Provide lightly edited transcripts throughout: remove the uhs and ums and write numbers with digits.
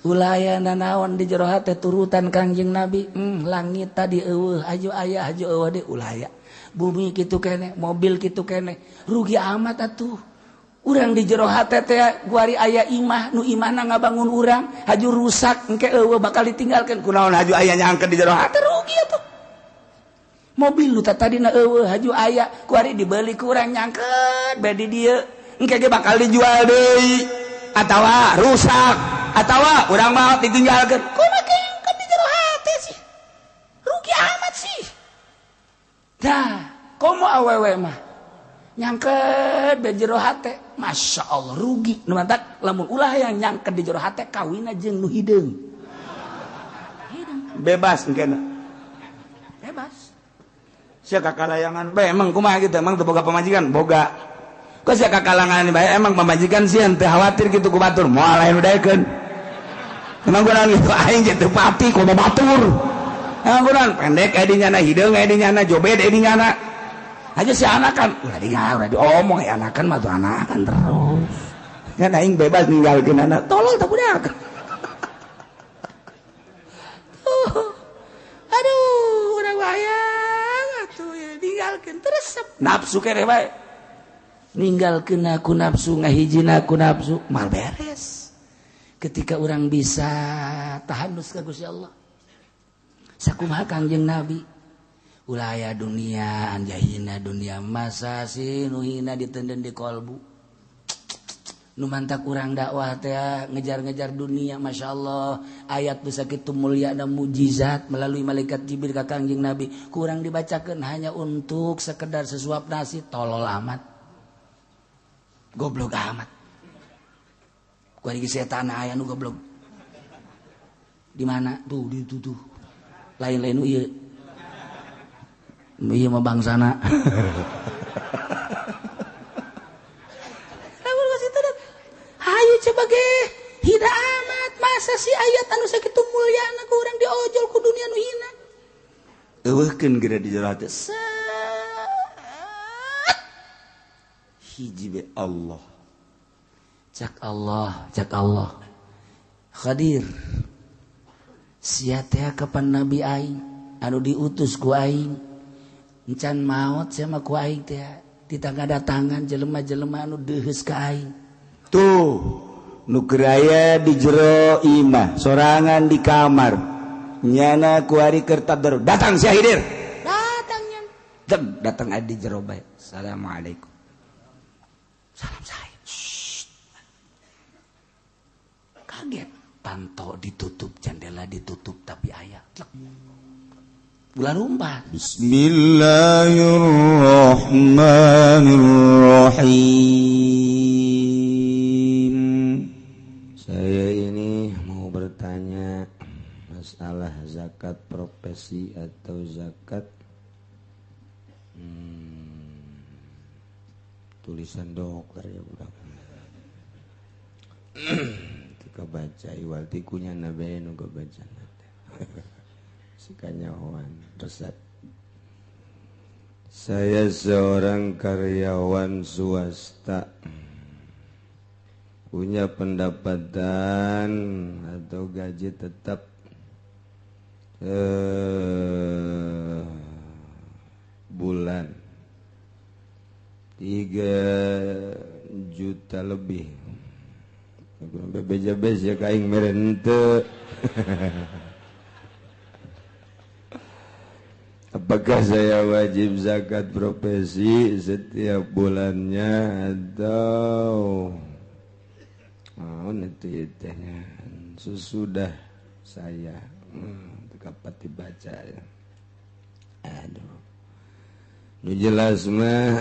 Ulaya nanaon di jero hate turutan Kangjeng Nabi. Langit tadi eueuh, aju aya aju eueuh de ulaya. Bumi kitu kene, mobil kitu kene. Rugi amat atuh. Urang di jero hate teh guari aya imah, nu imahna ngabangun urang, haju rusak engke eueuh bakal ditinggalkeun. Kunaon haju aya nyangkeun di jero hate rugi atuh. Mobil nu tadina eueuh haju aya, guari dibeli ku urang nyangkeun bae di dieu. Engke ge bakal dijual deui atawa rusak. Atawa urang mau ditinggalkeun. Kumaha keungkeun di jero hate sih. Rugi amat sih. Dah, komo awewe mah nyangkeun di jero hate, Masya Allah rugi. Nu mantak lamun ulah yang nyangkeun di jero hate kawina jeung nu hideung. Bebas engkena. Bebas. Sia kakalayangan bae emang kumaha kitu emang teu boga pamajikan? Boga. Kok sia kakalangan bae emang pamajikan sieun teu khawatir kitu ku batur, moal aya nu daekeun. Emang gunan itu aing jatuh pati kok batur. Emang gunan pendek aya dinyana hideung aya dinyana jobed aya dinyana. Aja si anakan ulah diomong ya anakan mah tuh anakan terus. Kan aing bebas ninggalkeun anak. Tolong teu budak. Aduh, urang wayang atuh ya ninggalkeun teresep. Nafsu kere bae. Ninggalkeun aku nafsu ngahijina aku nafsu mal beres. Ketika orang bisa tahanus ka Gusti Allah sakumaha Kangjeng Nabi ulaya dunia anjahina dunia masa si nuhina ditenden di kolbu nu mantak urang dakwah teh ngejar-ngejar dunia Masya Allah ayat bisa kitu mulia dan mujizat melalui malaikat Jibril ka Kangjeng Nabi kurang dibacakeun hanya untuk sekedar sesuap nasi tolol amat goblok amat. Kuari setan aya nu goblok. Di mana? Tuh di tuh. Lain-lain ieu. Ieu mah bangsana. Lamun geus itu hayu coba ge hida amat masa si ayat anu sakitu mulyana ku urang diojol ku dunia nu hina. Eueuhkeun geura di jero hate. Hiji be Allah. Cak Allah Khadir sia teh kapan Nabi aing anu diutus ku aing encan maot sia mah ku aing teh ditangadatangan jelema-jelema anu deuheus ka aing tuh nu keur aya di jero imah sorangan di kamar nyana ku ari keur tadarus datang sia hidir datang nyan datang adi jero bae assalamualaikum salam saya kaget panto ditutup jendela ditutup tapi aya bulan umpat Bismillahirrahmanirrahim. Saya ini mau bertanya masalah zakat profesi atau zakat tulisan dokter ya budak baca iwalti kunya nabe nu baca sikanyawan resep. Saya seorang karyawan swasta punya pendapatan atau gaji tetap bulan 3 juta lebih. Beja-beja kaing meren teu. Apakah saya wajib zakat profesi setiap bulannya atau nanti tanya sesudah saya kapan dibaca ya. Aduh. Nu jelas mah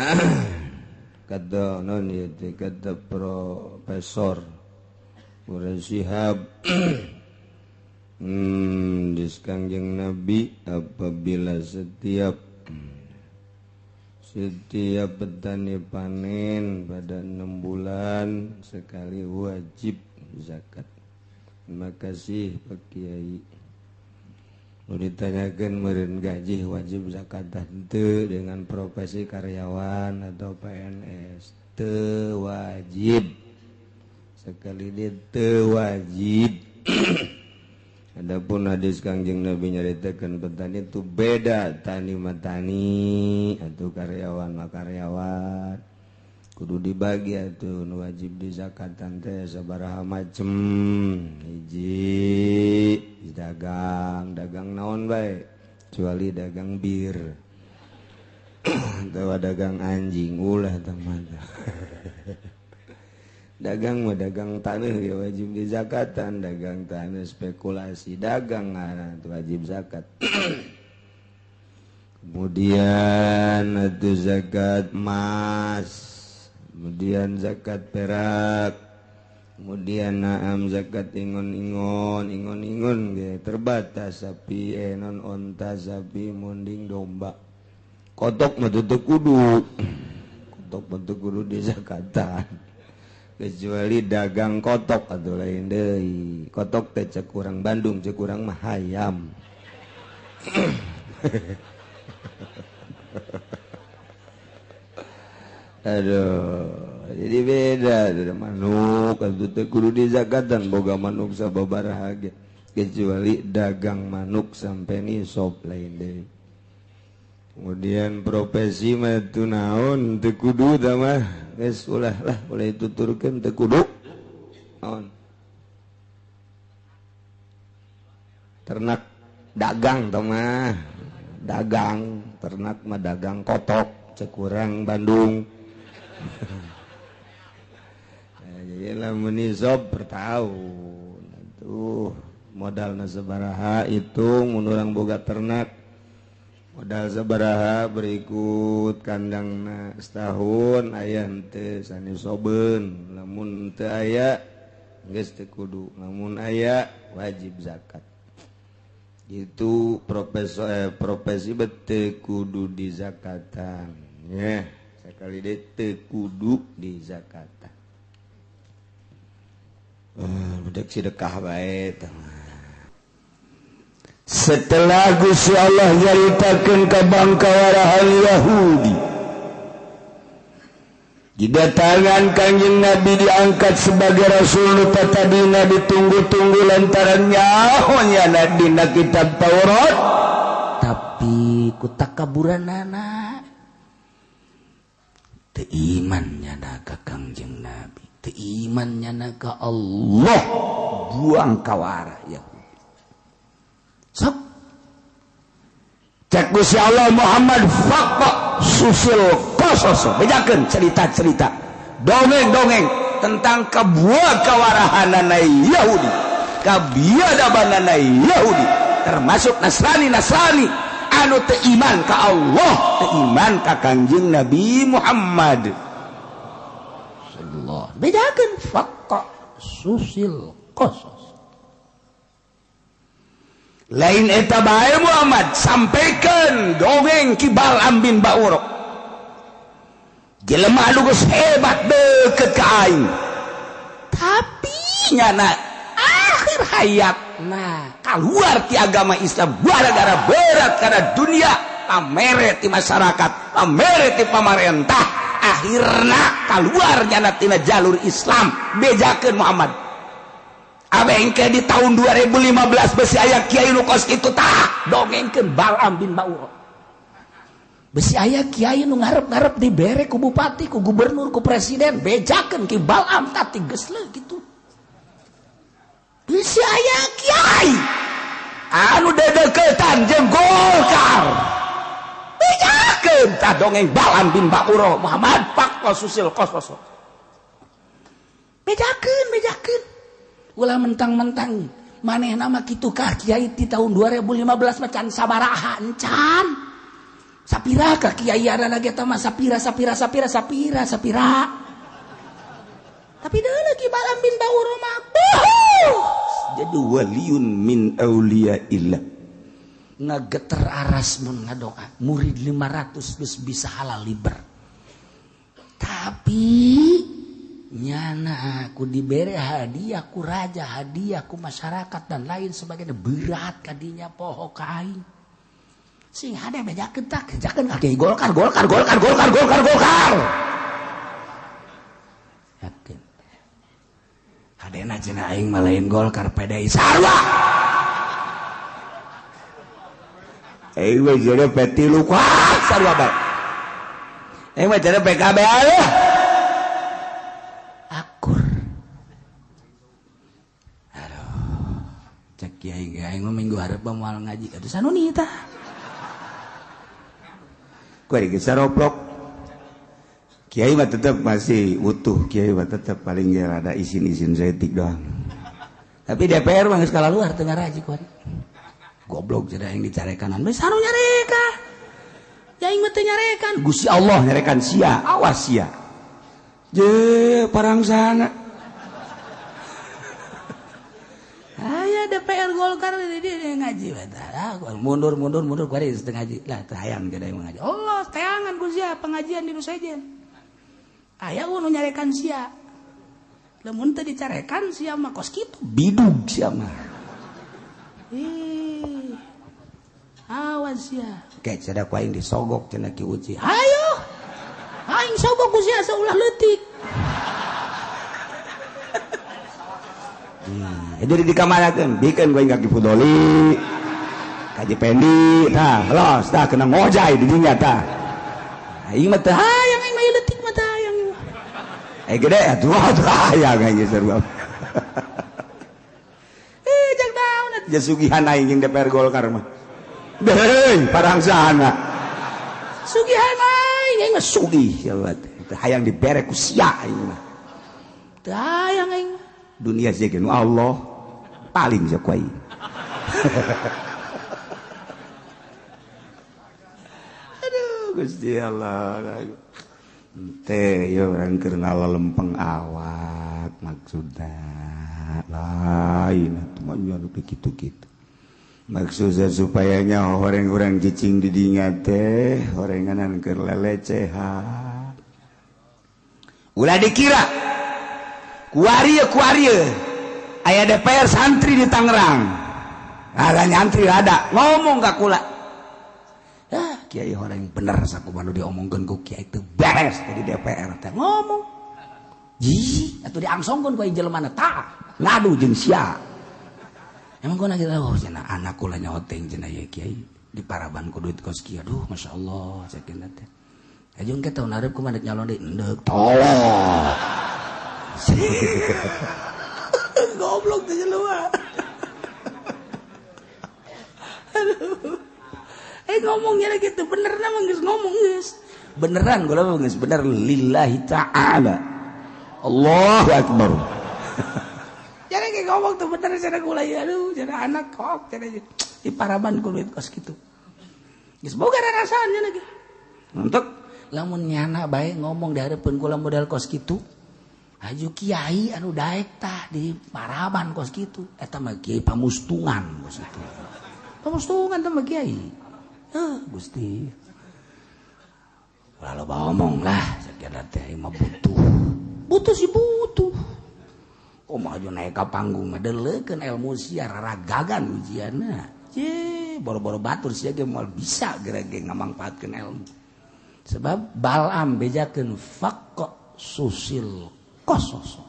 kata non ieu kata profesor Murad Syihab di Kangjeng Nabi apabila setiap petani panen pada 6 bulan sekali wajib zakat. Terima kasih Pak Kiai. Mau ditanyakan meureun gaji wajib zakat teu dengan profesi karyawan atau PNS teu wajib. Sekali dia teu wajib Adapun hadis Kangjeng Nabi nyaritakeun petani itu beda tani matani atau karyawan mah karyawan kudu dibagi atuh nu wajib dizakatan teh sabaraha macem. Hiji dagang naon bae kecuali dagang bir atau dagang anjing ulah teman. Dagang mah dagang tanah ya wajib dizakatan, dagang tanah spekulasi dagang ngaran wajib zakat. Kemudian itu zakat emas, kemudian zakat perak, kemudian naam zakat ingon-ingon ge terbatas sapi non onta sapi munding domba. Kotok mah teu kudu. Kotok mah teu kudu dizakatan. Kecuali dagang kotok atau lain deui. Kotok teh cek urang Bandung, cek urang mah hayam. Aduh, jadi beda ada manuk atuh teh kudu dizakatan boga manuk sababaraha ge. Kecuali dagang manuk sampai nisab lain deui. Kemudian profesi mah teu naon teu kudu tah mah geus ulah lah boleh tuturkeun teu kudu naon ternak dagang tah mah dagang ternak mah dagang kotok cek urang Bandung. Jadi lamun nisab per tahun atuh modalna sabaraha itu mun urang boga ternak modal sabaraha berikut kandangna setahun aya henteu sanisobeun lamun teu aya geus teu kudu lamun aya wajib zakat. Itu profesi teu kudu dizakatan nya sakali deui teu kudu dizakatan. Budak sedekah bae tah. Setelah Gusti Allah nyaritakeun ka bangka warahan Yahudi didatangan Kanjeng Nabi diangkat sebagai rasul nu tadina ditunggu-tunggu lantaran nyahonya dina kitab Taurat tapi ku takaburanana teu iman nyana ka Kanjeng Nabi teu iman nyana ka Allah buang kawara Yahudi. Sok cek Gusti Allah Muhammad fakta susil kososo bejakeun cerita-cerita dongeng-dongeng tentang kabuah kawarahanana Yahudi kabiadabanana Yahudi termasuk Nasrani anu teu iman ka Allah teu iman ka Kanjeng Nabi Muhammad sallallahu bejakeun fakta susil kosos. Lain eta bae Muhammad sampaikan dongeng ki Bal'am bin Ba'ur. Jelema anu geus hebat deukeut ka aing. Tapi nyana akhir hayatna kaluar ti agama Islam gara-gara berat kana dunia, pamere ti masyarakat, pamere ti pamarentah, akhirna kaluar nyana tina jalur Islam bejakeun Muhammad. Abengke di tahun 2015 besi aya kiai nu kos kitu tah dongengkeun Bal'am bin Ba'ur. Besi aya kiai nu ngarep-ngarep dibere ku bupati, ku gubernur, ku presiden, bejakeun ki Bal'am tah geus leuh kitu. Besi aya kiai anu dedeukeutan jeung Golkar. Bejakeun tah dongeng Bal'am bin Ba'ur Muhammad fakta susil kosos. Bejakeun. Ulah mentang-mentang maneh nama kitu kah kiai di tahun 2015 macan sabaraha encan. Sapira ka kiai arana ge teh mah sapira. Tapi deui lagi Bal'am bin Ba'ur mah jadi waliun min auliyaillah. Ngageter aras mun ngadoa murid 500 geus bisa halal liber. Tapi nyana aku diberi hadiah ku raja, hadiah ku masyarakat dan lain sebagainya berat kadinya poho ka aing. Sing hade bejakeun tah kejakeun ka kiai Golkar. Yakin. kadena cenah aing mah lain Golkar PDI sarua. Aing mah jadi peti lu kuat sarua bae. Aing mah jadi PKB aja. Akur. Aduh. Cek kiai aing mah minggu hareup moal ngaji atuh sanuni tah. Ku ari geus saroplok. Kiai mah tetap masih utuh, Kiai mah tetap paling ya ada isin-isin setik doang. Tapi DPR mah geus kalaluar teu ngaraji ku. Goblok jadi yang dicarekan. Mas anu nyareka. Ya aing mah teu nyarekan. Gusti Allah nyarekan sia, awas sia. Je parang sana. Aya DPR Golkar di ngaji bae. Mundur ku ari teu ngaji. Lah teu hayang jadi ngaji. Allah teangan ku sia pengajian di nu sejen. Aya nu nyarekan sia. Lamun teu dicarekan sia mah kos kitu Bidug sia mah. Awas sia. Kayak sada ku aing disogok cenah Ki Uci. Ayo. Aing sogok ku sia saulah leutik. Jadi dikamanakeun, bikeun ku aing Kaki Fudoli. Kaji Pendi, tah los tah kena ngojay di dinya tah. Aing mah teu hayang aing mah leutik mah tah hayang. Gede atuh hayang aing sarua. Jak daun atuh. Jasugihan aing jeung DPR Golkar mah. Deui, parang sana. Sugihan aing mah Sugih sia teh. Hayang dibere ku sia aing mah. Teu hayang aing. Dunia sih nu Allah paling sia ku aing. Aduh Gusti Allah. Teh yo urang keur ngalalempeng awak maksudna lain atuh mah anu kitu-kitu. Maksudnya supayanya orang-orang cicing di dinya teh horenganan keur lelecehan. Ulah dikira kuarieu aya DPR santri di Tangerang. Ada nyantri ada ngomong ka kula. Kiai orang bener sakumaha nu diomongkeun ku kiai teu beres di DPR teh ngomong. Ji, atuh diangsongkeun ku jelema tah ngadu jeung sia. Emang kau nanya oh cenah anak kula nyoteng cenah ya kiai di Paraban ku duit kos kieu aduh masyaallah sakeuna teh. Ajung ke tahun hareup ku mandek nyalon deui endeuh tolong. Goblok teh jelema. Aduh. Ngomongnya lagi gitu bener nama geus ngomong geus. Beneran gua mah geus bener lillahi ta'ala. Allahu akbar. Jadi kayak ngomong tuh bener cenah kula ya aduh cenah anak kok cenah di Paraban ku duit kos kitu. Geus boga rasanya lagi. Untuk lamun nyana bae ngomong di hareupeun kula modal kos kitu. Aju kiai anu daek tah di Paraban kos kitu. Eta mah kiai pamustungan kos kitu. Pamustungan teh mah kiai. Gusti. Lalu ngomong lah sakira teh mah butuh. Butuh sih butuh. Kumaha naik ka panggung mah deuleukeun ilmu sia raragagan ujianna. Boro-boro batur sia ge moal bisa gerege ngamangpaatkeun ilmu. Sebab Balam bejakeun faqqa susil qasas.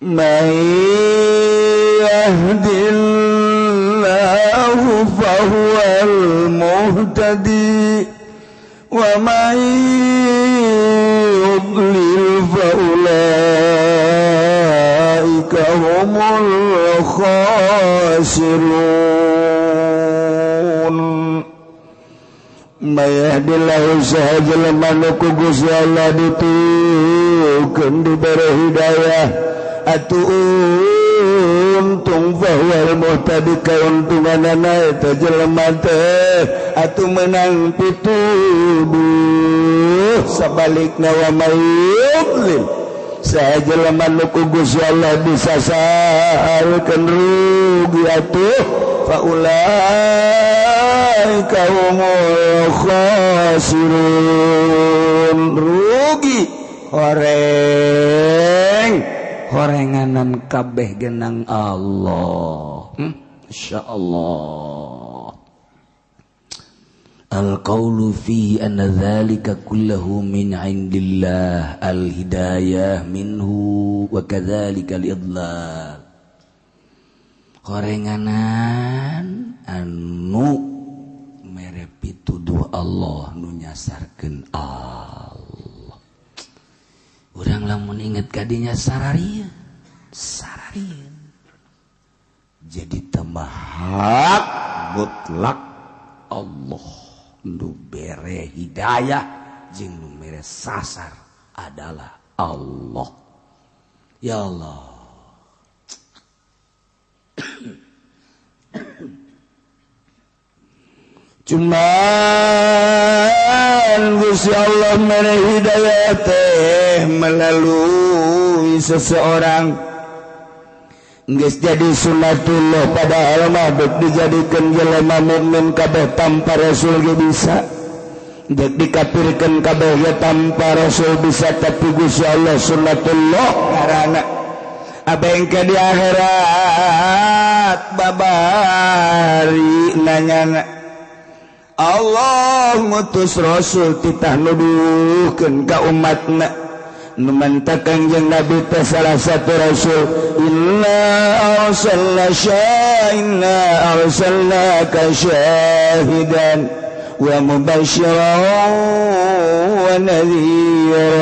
Man yahdillahu fahuwal muhtadi wa man yudlil fa ulaika humul khasirun. Man yahdillahu sahaja ku Gusti Allah ditukeun dibere hidayah atuh untung bahwa muhtadi kauntunganana eta jelema teh atuh menang pituduh sabalikna wa mayyudlil sajelema nu ku Gusti Allah disasarkeun rugi atuh faulaika humul khasirun rugi horenganan kabeh genang Allah. Insyaallah. Al-qawlu fi anna dzalika kullahu min 'indillah al-hidayah minhu wa kadzalika al-idlal. Korenganan anu mere pituduh Allah nu nyasarkeun Allah. Urang lamun inget kadinya sararieun. Jadi tambah hak mutlak Allah. Nu bere hidayah jeung nu mere sasar adalah Allah. Ya Allah. Cuman Gusti Allah mere hidayah teh melalui seseorang geus jadi sunatullah padahal mah dek dijadikeun jelema mukmin kabeh tanpa rasul ge bisa, dek dikafirkeun kabeh ge tanpa rasul bisa, tapi Gusti Allah sunatullah ngaranna. Abengke di akhirat babari nanyana Allah ngutus rasul titah nuduhkeun ka umatna numantakan jeung Nabi teh salah satu rasul. Inna arsalnaka syahidan wa mubasysyiran wa nadhira.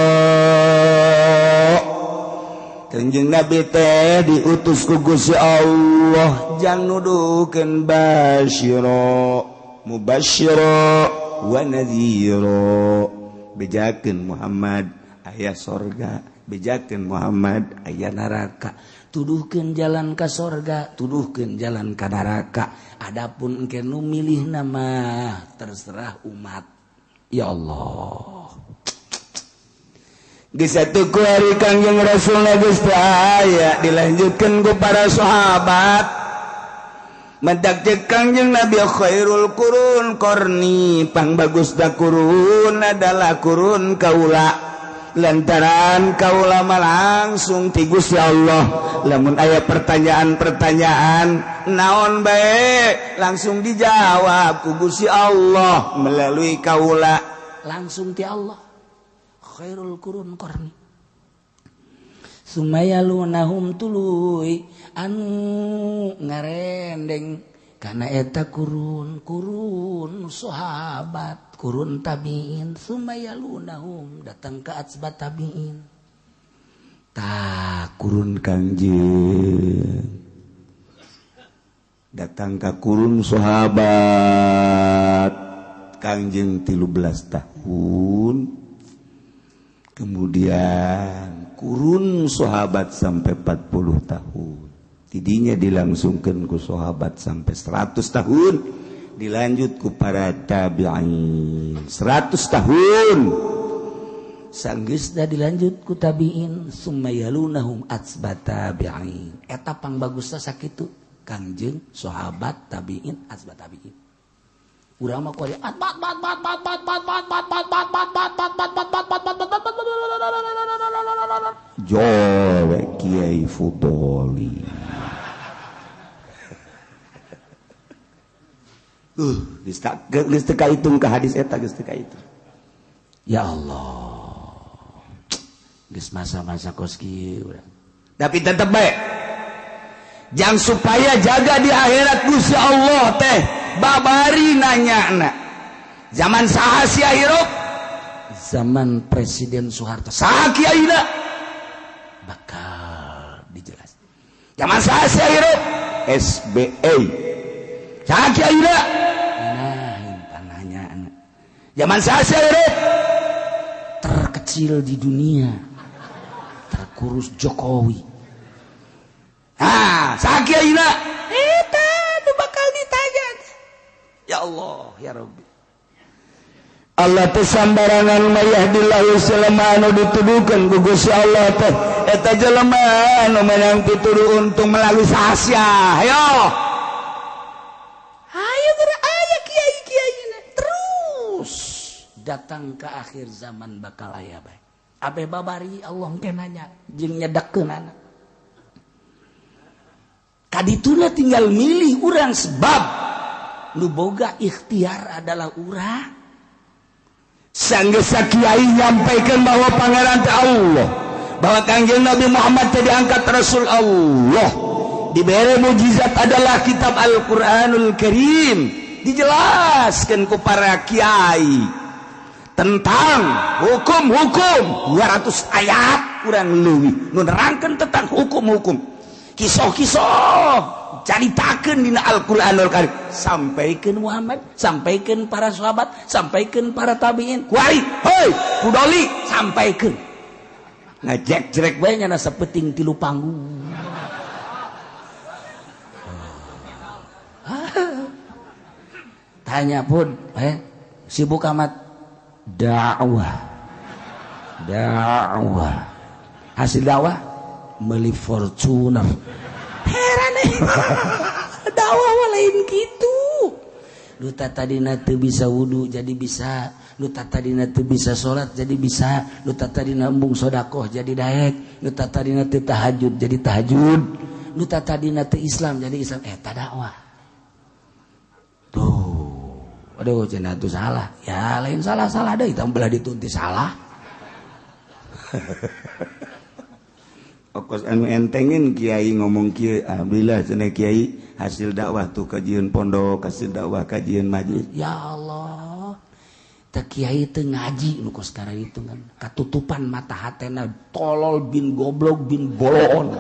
Kanjeng Nabi teh diutus ku Gusti Allah jang nuduhkeun basyira mubasysyiran wa nadhira. Bejakeun Muhammad aya sorga, bejakeun Muhammad aya neraka. Tuduhkeun jalan ka sorga, tuduhkeun jalan ka neraka. Adapun engke nu milih nama terserah umat. Ya Allah. Geus atuh ku ari Kangjeng Rasulna geus teu aya dilanjutkeun ku para sahabat. Mentak cek Kangjeng Nabi khairul qurun qarni, pangbagusna qurun adalah qurun kaula. Lantaran kaula mah langsung ti Gusti Allah. Lamun aya pertanyaan-pertanyaan naon bae langsung dijawab ku Gusti Allah melalui kaula. Langsung ti Allah. Khairul qurun qarni. Sumayalunahum tuluy anu ngarendeng kana eta kurun sahabat, kurun tabiin. Sumayalunahum datang ke atsbat tabiin. Ta kurun Kangjeng datang ke kurun sahabat Kangjeng 13 tahun. Kemudian kurun sahabat sampai 40 tahun. Tidinya dilangsungkan ku sahabat sampai 100 tahun. Dilanjut ku para tabi'in 100 tahun. Sanggeusna dilanjut ku tabi'in. Sumayalunahum atsbat tabi'in. Eta pangbagusna sakitu Kangjeng sahabat tabi'in atsbat tabi'in. Urang mah kuari Jowe Kiai Fudoli. Geus teu kahitung ka hadis eta geus teu kahitung. Ya Allah. Geus masa-masa kos kieu urang. Tapi tetep bae. Jang supaya jaga di akhirat Gusti Allah teh babari nanyana. Zaman saha sia hirup? Zaman Presiden Soeharto. Saha kiaina? Bakal dijelas. Zaman saha sia hirup? SBY. Saha kiaina? Nah, nanyana. Zaman saha sia hirup? Terkecil di dunia. Terkurus Jokowi. Saha kiaina? Eta nu bakal ditanya. Ya Allah, ya Rabbi. Allah teh sambarangan mayahdillahu salama anu dituduhkeun ku Gusti Allah teh eta jelema anu menang pituduh untung melalui sahasia. Hayo geura aya kiai-kiaina terus datang ke akhir zaman bakal aya bae. Abe babari Allah engke nanya jeung nyedekeunana. Kadituna tinggal milih urang sebab nu boga ikhtiar adalah urang. Sanggesa kiai nyampaikan bahwa pangeran Allah, bahwa kangjeng Nabi Muhammad tadi angkat Rasul Allah, diberi mujizat adalah kitab Al-Quranul Karim. Dijelaskan ku para kiai tentang hukum-hukum 200 ayat kurang leuwih nu nerangkeun tentang hukum-hukum, kisah-kisah caritakeun dina Al-Qur'anul Karim, sampaikeun Muhammad, sampaikeun para sahabat, sampaikeun para tabi'in, kuari heuy kudoli sampaikeun, ngajek-jerek bae nya sapeting 3 panggung. Tanya pun sibuk amat dakwah hasil dakwah beli Fortuner. Heran dakwah lain gitu. Lu tadina teu bisa wudu jadi bisa, lu tadina teu bisa salat jadi bisa, lu tadina embung sedekah jadi daek, lu tadina teu tahajud jadi tahajud, lu tadina teu Islam jadi Islam. Eta dakwah tuh. Aduh, cenah itu salah. Ya, lain salah-salah deh, kita belah ditunti salah. Okos anu entengin kiai ngomong kieu, alhamdulillah cenah kiai hasil dakwah tuh kajian pondok, hasil dakwah kajian majelis. Ya Allah. Teh kiai teu ngaji nu kos karena itu kan. Katutupan mata hatena tolol bin goblok bin bolon.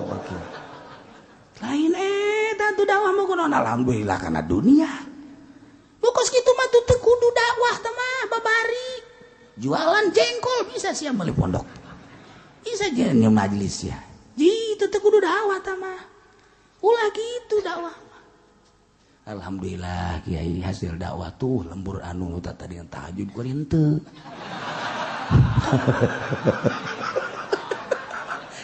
Lain eta tuh dakwah mah kunaon alhamdulillah kana dunia. Bukos gitu mah tuh kudu dakwah mah babari. Jualan jengkol bisa sih meuli pondok. Bisa jadi majelis ya. Ji teu kudu dakwah mah. Ulah gitu dakwah. Alhamdulillah kiai hasil dakwah tuh lembur anu tadi yang tahajud kuring teu.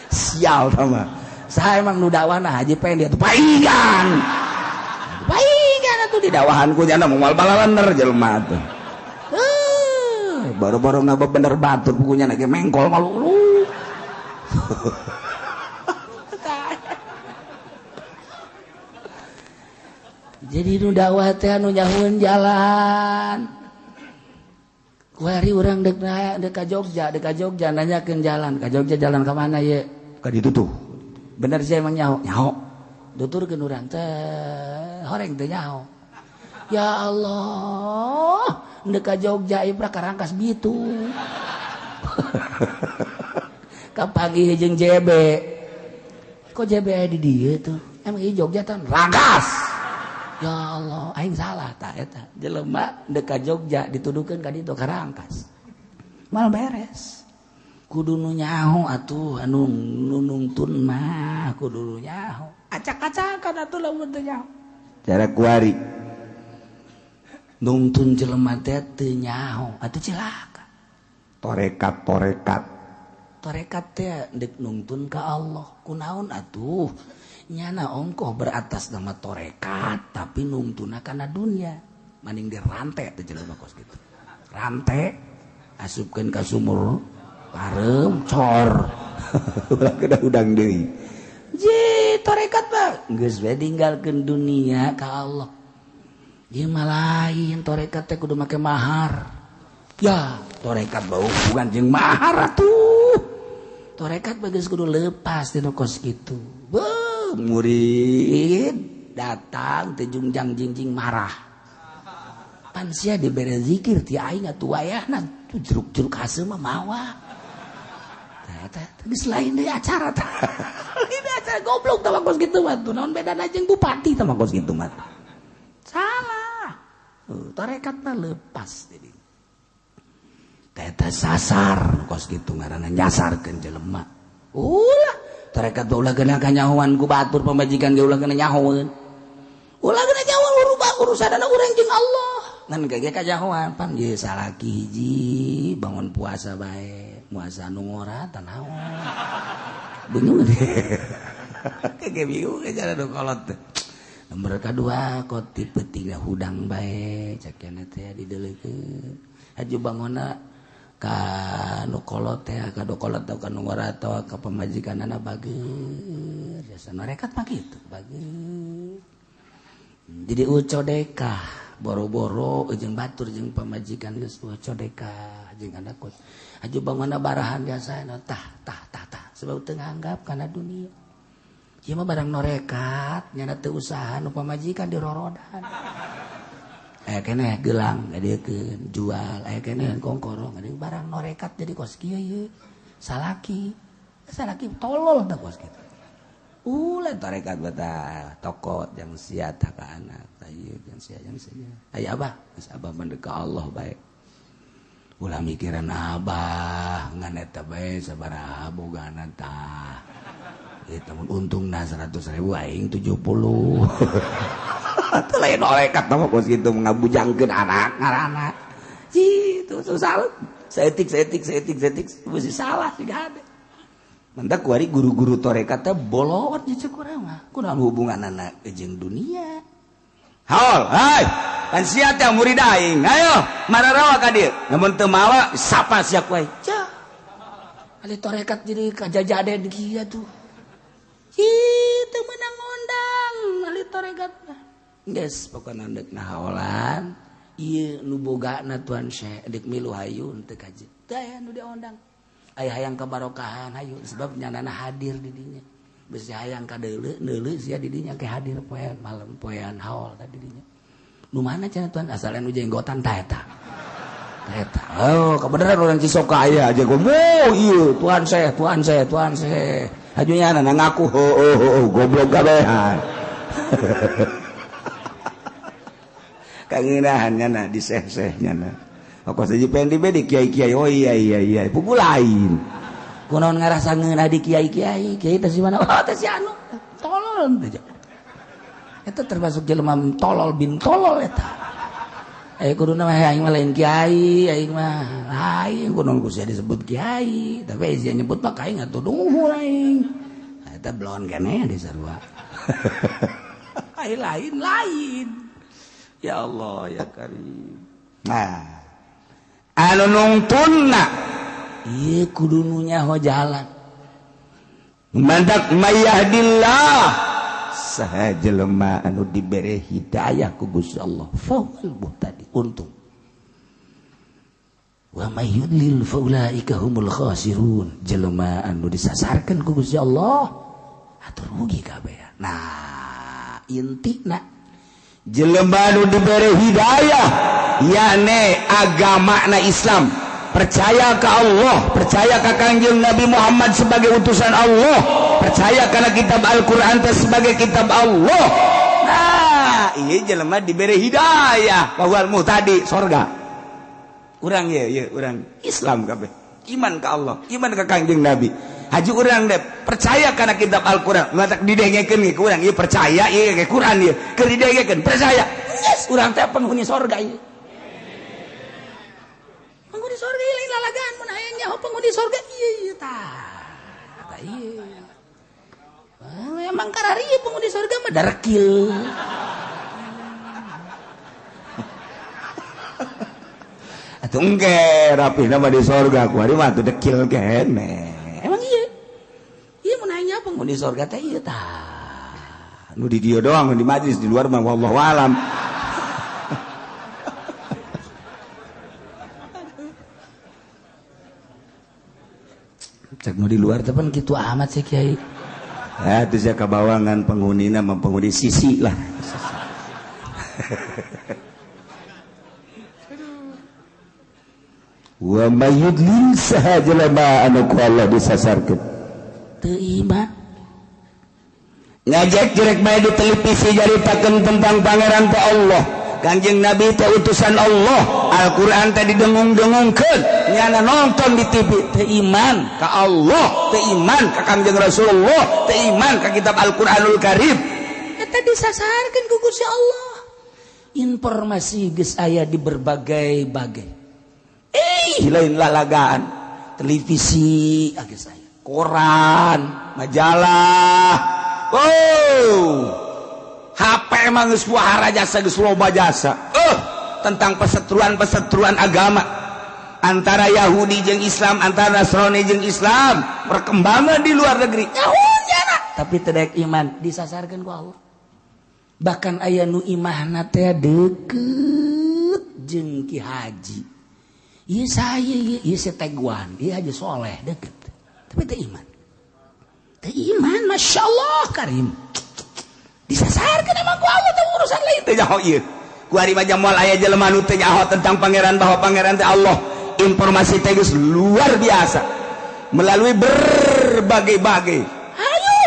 Sial mah. Saya emang nu dakwahna haji pengen dia tuh paingan. Tuh di dawahanku jana moal balalaner jelema teh. Baru-baru ngaba bener batur bukunya lagi mengkol malu lu. Jadi nu dakwah teh anu nyahueun jalan. Kuari urang dek ka Jogja nanyakeun jalan. Ka Jogja jalan ka mana ye? Ka ditu tuh. Bener sih emang nyaho. Tuturkeun urang teh horeng teh nyaho. Ya Allah, ndek ka Jogja ibra karangkas bitu. Kapagi jeung JB. Kok JB aya di dieu tuh? Emang ieu Jogja teh rangkas. Ya Allah, aing salah ta eta. Jelema ndek ka Jogja dituduhkeun ka ditu karangkas. Mal beres. Kudu nu nyaho atuh anu nunungtun mah kudu nu nyaho. Acak-acakan atuh lamun teu nyaho. Cara kuari nungtun jelema teh teu nyaho atuh cilaka. Torekat teh dek nungtun ka Allah. Kunaon atuh? Nyana ongkoh beratas nama torekat tapi nungtuna kana dunia. Maning dirante teh jelema kos kitu. Rante asupkeun ka sumur pareum cor. Ulah kedah udang deui. Ji torekat mah geus we tinggalkeun dunia ka Allah. Ieu mah lain torekat teh kudu make mahar. Ya, torekat bau hubungan jeung mahar atuh. Torekat bagus kudu lepas dina kos kitu. Beuh, murid datang teh jungjang jingjing marah. Pan sia dibere zikir ti aing atuh wayahna tuh jeruk-jeruk haseul mah mawa. Tah geus lain deui acara tah. Ini acara goblok tah kos kitu mah tuh. Naon bedana jeung bupati tah kos kitu mah. Salah. Tarekat mah lepas jadi. Teta sasar kos gitu ngaranna nyasarkeun jelema. Ulah tarekat ulah geuna kanyahoan ku batur pamajikan ge ulah geuna nyahoeun. Ulah geuna nyahoeun urusanna urang jeung Allah. Ngan kage kanyahoan pam ye salaki hiji bangun puasa bae, puasa nu ngora tah naon. Bingung deh. Kage bingung cara nu kolot teh. Nomor kedua koti petingna hudang bae cakena teh dideleukeun haju bangona ka nu kolot teh ka do kolot teh ka nu ngarato ka pamajikanana bageur biasa rekat mah kitu bageur jadi codeka boro-boro jeung batur jeung pamajikan geus codeka jeung andakut aju bangunna barahan biasa tah sebab teu nganggap kana dunia ieu mah barang norekat nyana teu usaha nu pamajikan dirorodan aya keneh gelang ngadeukkeun jual aya keneh kongkorong ngadeuk barang norekat jadi kos kieu ieu salaki tolol tah kos kitu ulah tarekat bata toko yang sia tak ka anak tayeu yang sia aya abah geus abah mendek ka Allah bae ulah mikiran abah ngan eta bae sabaraha bogana tah eta mun untungna 100.000 aing 70 teu lain orekat mah kos kitu ngabujangkeun anak ngaranna kitu susah setik mesti salah siga ade mendak kuari guru-guru torekat teh bolot jeung kurang mah kunaon hubunganna jeung dunia haul hai pan sia teh murid aing ayo mararawa ka dieu namun teu mawa sapa siak wae cah ali torekat jadi kajajade kieu tuh kitu menang ngondang ali torekat geus pokona deuk nahaolan ieu nu bogana tuan Syekh deuk milu hayu teu kaji teh nu diondang aya hayang kabarokahan hayu sebab nyanana hadir di dinya beus hayang ka deuleu sia di dinya ke hadir poe malam poean haul tadi dinya nu mana cenah tuan asal nu jenggotan tah eta oh kabeneran urang Cisoka aya aja gua ieu tuan Syekh hajunya nana ngaku goblok gabehan kangeunahan nya di seh-sehnya na kok saja pengen di kiai-kiai oh iya pugu lain kunaon ngarasa ngeunah di kiai-kiai teh si mana teh si anu tolol aja eta termasuk jelema tolol bin tolol eta kuduna mah aing mah lain kiai aing mah lain kunaon ku sia disebut kiai tapi sia nyebut mah aing atuh dungu aing eta blon keneh di sarua lain ya Allah ya Karim nah anu nungtunna ieu kudu nu nyaho jalan mandak mayahdillah saha jelema anu dibere hidayah ku Gusti Allah fawal muhtadi untung wa may yudlil faulaika humul khasirun jelema anu disasarkeun ku Gusti Allah atuh rugi kabeh nah intina jelema anu dibere hidayah yakni agamana Islam percaya ke Allah percaya ke Kangjeng Nabi Muhammad sebagai utusan Allah percaya karena kitab Al-Quran sebagai kitab Allah nah iya jelema diberi hidayah bahwa muhtadi sorga urang ya urang Islam kabeh iman ke Allah iman ke Kangjeng Nabi haji urang deh percaya karena kitab Al-Quran matak didengekeun ke urang ieu percaya ieu ke Quran ieu keur didengekeun percaya yes urang teh penghuni sorga ieu penghuni sorga lain lalagaan mun hayang nyaho penghuni sorga ieu tah ieu emang kararieu penghuni sorga mah darekil atuh engke rapihna mah di sorga kuari mah atuh dekil keneh emang iya mun hayang nyaho penghuni sorga teh ieu tah nu di dieu doang di majlis di luar mah wallahu alam cek nu di luar tepan kitu amat sih kiai ya itu saya kabawangan penghunina mempenghuni sisi lah wa mayyudlil sahajalama anu ku Allah disasarkeun teu iman ngajak jerek bae di televisi jaritakeun tentang pangeran teh Allah Kangjeng Nabi teh utusan Allah Al-Quran teh didengung-dengungkeun nyana nonton di TV teu iman ka Allah teu iman ka Kangjeng Rasulullah teu iman ka kitab Al-Quranul Karim eta disasarkeun ku Gusti Allah informasi geus aya di berbagai-bagai lain lalagaan televisi geus aya koran majalah HP emang geus wahara jasa geus loba jasa tentang perseteruan agama antara Yahudi jeung Islam antara Nasrani jeung Islam perkembangan di luar negeri nyahonya tapi teu daek iman disasarkeun ku Allah bahkan aya nu imahna teh deket jeung Ki Haji. Ieu saya ieu seteguan, ieu Haji Soleh deket. Tapi teu iman. Teu iman, masyaallah karim. Disasarkeun emang ku Allah teh urusan lain teh nyaho ieu. Ku ari mah moal aya jelema nu teu nyaho tentang pangeran bahwa pangeran teh Allah. Informasi teh geus luar biasa. Melalui berbagai-bagai. Ayo.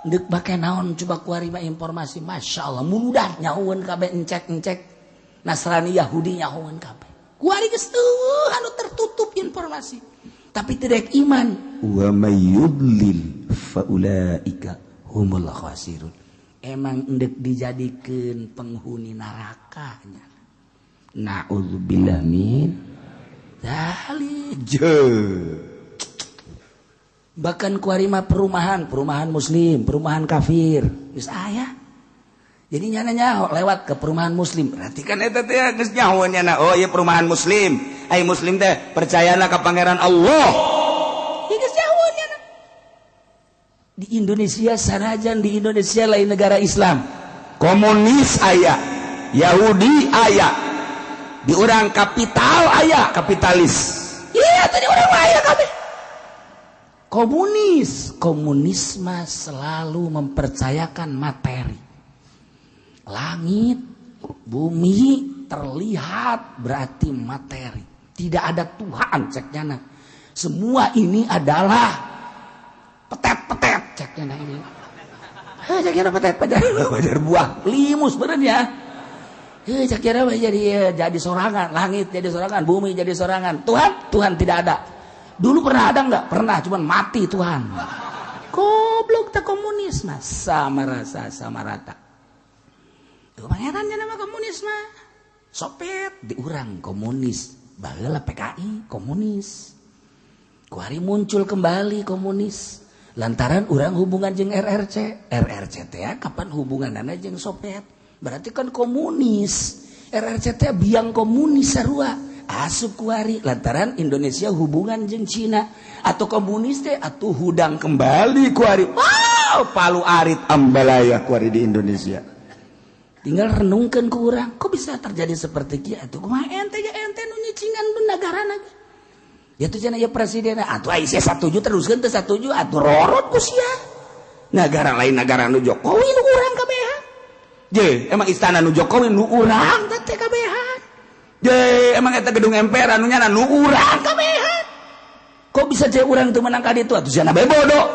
Deuk make naon coba ku ari mah informasi masyaallah mudah nyahoeun kabeh encek-encek. Nasrani Yahudi nyahoeun kabeh. Ku ari geus teu anu tertutup informasi. Tapi tidak iman. Wa may yudlil fa ulaika humul khasirun. Emang endek dijadikeun penghuni nerakanya. Na'udzubillah min dzalik. Bahkan kuarima perumahan muslim, perumahan kafir. Geus aya. Jadi nyana lewat ke perumahan muslim. Berarti kan eta teh geus nyaho nyana. Oh ieu perumahan muslim. Ai muslim teh percayalah ka pangeran Allah. Ieu geus nyaho nyana. Di Indonesia sanajan di Indonesia lain negara Islam. Komunis aya, Yahudi aya. Di urang kapital aya, kapitalis. Iya tadi urang aya kabeh. Komunisme selalu mempercayakan materi. Langit, bumi terlihat berarti materi. Tidak ada Tuhan ceknya. Semua ini adalah petet-petet ceknya ini. Ceknya petet pajar buah limus benernya. Ceknya jadi sorangan, langit jadi sorangan, bumi jadi sorangan. Tuhan tidak ada. Dulu pernah ada enggak? Pernah, cuman mati Tuhan. Goblok tak komunisme sama rata. Tuh pangerannya nama komunisme. Sopet diurang komunis. Baheula PKI komunis. Kuari muncul kembali komunis. Lantaran urang hubungan jeung RRC. RRC teh kapan hubunganana jeung Soviet? Berarti kan komunis. RRC teh biang komunis sarua. Asup kuari lantaran Indonesia hubungan jeung Cina atau komunis teh atuh hudang kembali kuari. Wow, palu arit ambalaya kuari di Indonesia. Tinggal renungkeun ku urang, kok bisa terjadi seperti kieu atuh? Kumaha ente nu nyicingan negarana. Ya tuh cenah ya presiden atuh ai sia satuju teruskeun teu satuju atuh rorot ku sia. Negara lain negara nu Jokowi nu urang kabehan. Je, emang istana nu Jokowi nu urang teh kabehan. Je, emang eta gedung MPR anu nyana nu urang kabehan. Kok bisa cek urang teu menang ka ditu atuh sia bae bodoh.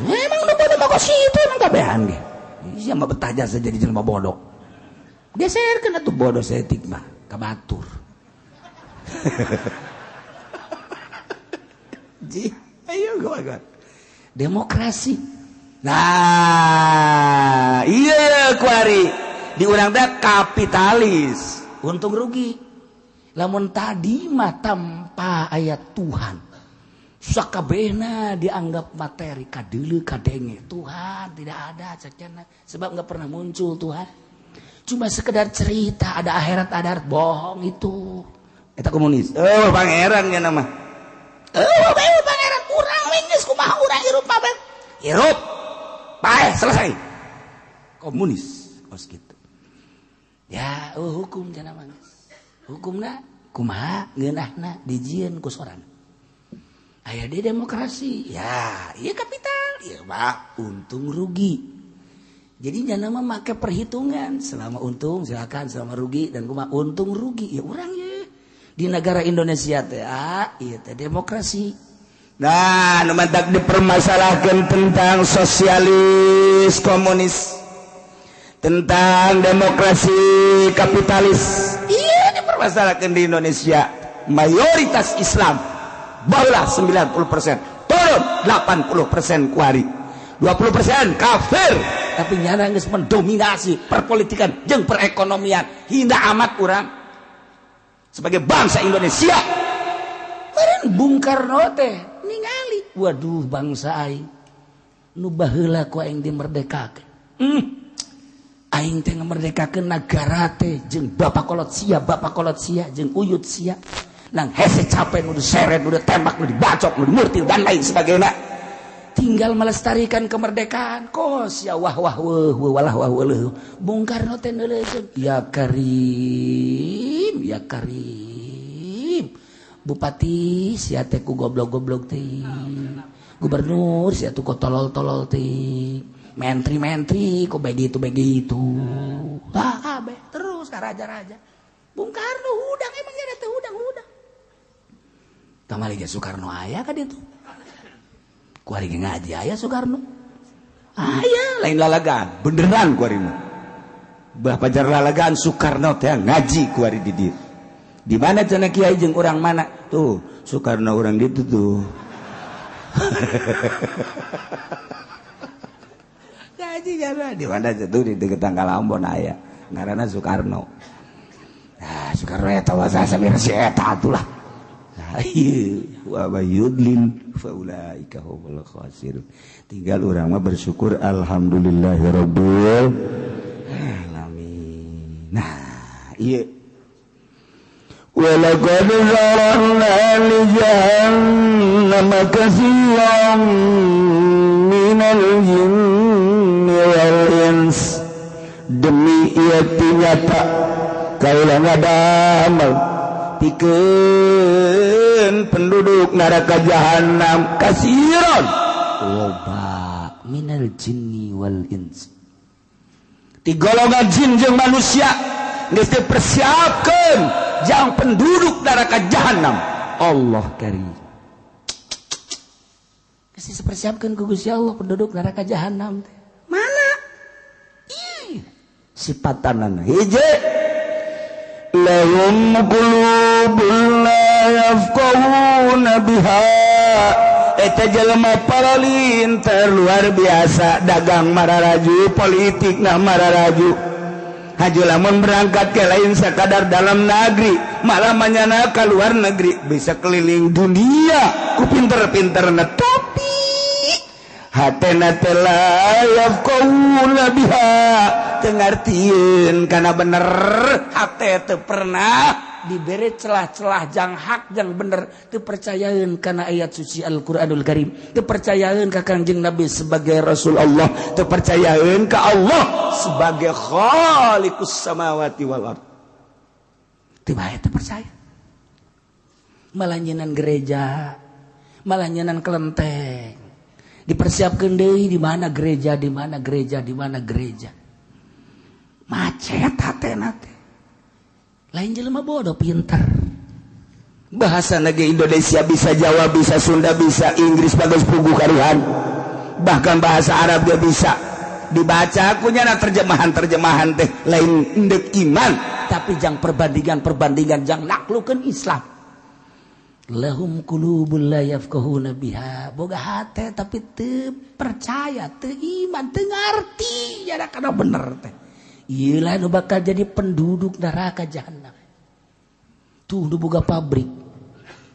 Emang nu bodoh mah kok situ emang kabehan ge. Iya mah betah jasa jadi jelema bodoh. Geserkeun atuh bodoh setik mah ka batur. Ji, ayo go. Demokrasi. Nah, iya kuari di urang teh kapitalis. Untung rugi. Lamun tadi mah tanpa ayat Tuhan. Sakabehna dianggap materi kadeuleu kadenge. Tuhan tidak ada cekna sebab enggak pernah muncul Tuhan. Cuma sekedar cerita ada akhirat bohong itu. Eta komunis. Oh, pangeran nya nama. Pangeran urang menggeus kumaha urang hirup babet. Hirup. Bae selesai. Komunis kos kitu. Ya, hukum cenah mah. Hukumna kumaha ngeunahna dijieun ku sorangan. Aya di demokrasi, ya, iya kapital, iya pak, untung rugi. Jadi jangan mah make perhitungan, selama untung silakan, selama rugi dan kumah untung rugi, ya orang ya. Di negara Indonesia teh, iya teh demokrasi. Nah, nu mantak dipermasalahkan tentang sosialis, komunis, tentang demokrasi kapitalis, iya dipermasalahkan di Indonesia, mayoritas Islam. Barulah 90%, turun 80% kuari, 20% kafir. Tapi nyana geus mendominasi perpolitikan jeung perekonomian. Hinda amat urang sebagai bangsa Indonesia. Meureun Bung Karno teh ningali, waduh bangsa aing nu baheula ku aing dimerdekakeun. Aing teh ngamerdekakeun nagara teh jeung bapak kolot sia jeung uyut sia. Nang hese capek nu diseret, nu ditembak, nu dibacok, nu dimurtil dan lain sebagainya. tinggal melestarikan kemerdekaan kos ya Bung Karno ya Karim Bupati siateku goblok-goblok teh gubernur siatu kok tolol-tolol teh menteri kok begitu terus ka raja-raja Bung Karno hudang emangnya ada teh hudang kamari Soekarno aya ka ditu kuari ngaji aya Soekarno aya lain lalagaan beneran kuari mah bah pajar lalagaan Soekarno teh ngaji kuari di dieu di mana cenah kiai jeung urang mana tuh Soekarno urang ditu tuh ngaji jalan di mana tuh di deket Tanggal Ambon aya ngaranna Soekarno nah Soekarno eta wasa samira si eta atulah wa yudlin faulaika humul khasirun tinggal urang mah bersyukur alhamdulillahirabbil alamin nah ieu walaqad zara'na li jahannama katsiran minal jinni wal ins demi ieu nyata kaula ngadamel pikeun penduduk neraka jahanam kasiron loba minal jinni wal ins ti golongan jin jeung manusia geus dipersiapkeun jang penduduk neraka jahanam Allah karim geus dipersiapkeun ku Gusti Allah penduduk neraka jahanam teh mana sipatanana hiji lahum qulubun la yafqahuna biha eta jelema paralin terluar biasa dagang mararaju politik na mararaju haju lamun berangkat ke lain sakadar dalam negeri malah manyana ka luar negeri bisa keliling dunia ku pinter-pinterna tapi hatena teh la yafqahuna biha teu ngartieun kana bener hate teu pernah diberi celah-celah jang hak jang bener teu percayaeun kana ayat suci Al-Qur'anul Karim teu percayaeun ka Kangjeng Nabi sebagai Rasul Allah teu percayaeun ka Allah sebagai Khaliqus samawati wal ard teu bae teu percaya malah nyenan gereja malah nyenan kelenteng dipersiapkeun deui di mana gereja macet hatena teh lain jelema bodoh pinter bahasa nage Indonesia bisa Jawa bisa Sunda bisa Inggris bagus puguh karuhan bahkan bahasa Arab dia bisa dibaca kunyana terjemahan teh lain endek iman tapi jang perbandingan jang naklukeun Islam lahum qulubul la yafqahuna biha boga hate tapi teu percaya teu iman teu ngarti nya kana bener teh ieu lah nu bakal jadi penduduk neraka jahanam tuh nu boga pabrik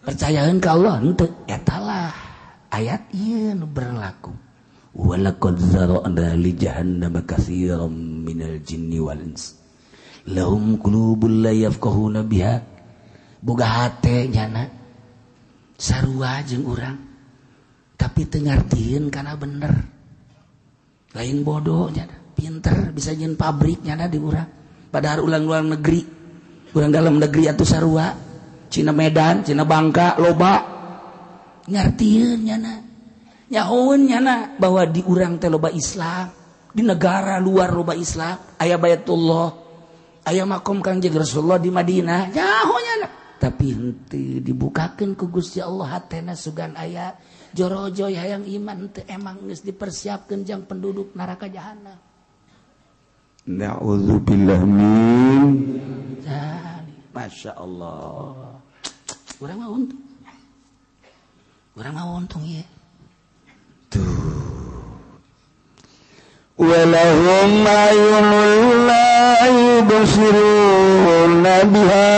percayaeun ka Allah henteu eta lah ayat ieu nu berlaku walaqad zara'na li jahannama katsiran minal jinni wal ins lahum qulubul la yafqahuna biha boga hate nyana sarua jeung urang tapi teu ngartieun kana bener lain bodoh nya pinter bisa nyeun pabrik nya di urang padahal ulang-ulang negeri urang dalam negeri atuh sarua Cina Medan Cina Bangka loba ngartieun nya nyahoeun nya bahwa di urang teh loba Islam di negara luar loba Islam aya Baitullah aya makom Kangjeng Rasulullah di Madinah nyaho nya tapi henteu dibukakeun ku Gusti Allah hatena sugan aya jorojoy hayang iman teu emang geus dipersiapkeun jang penduduk neraka jahanam. Na'udzubillah min Masya Allah urang mah untung ya tuh walahum ayunul la yubsiruna biha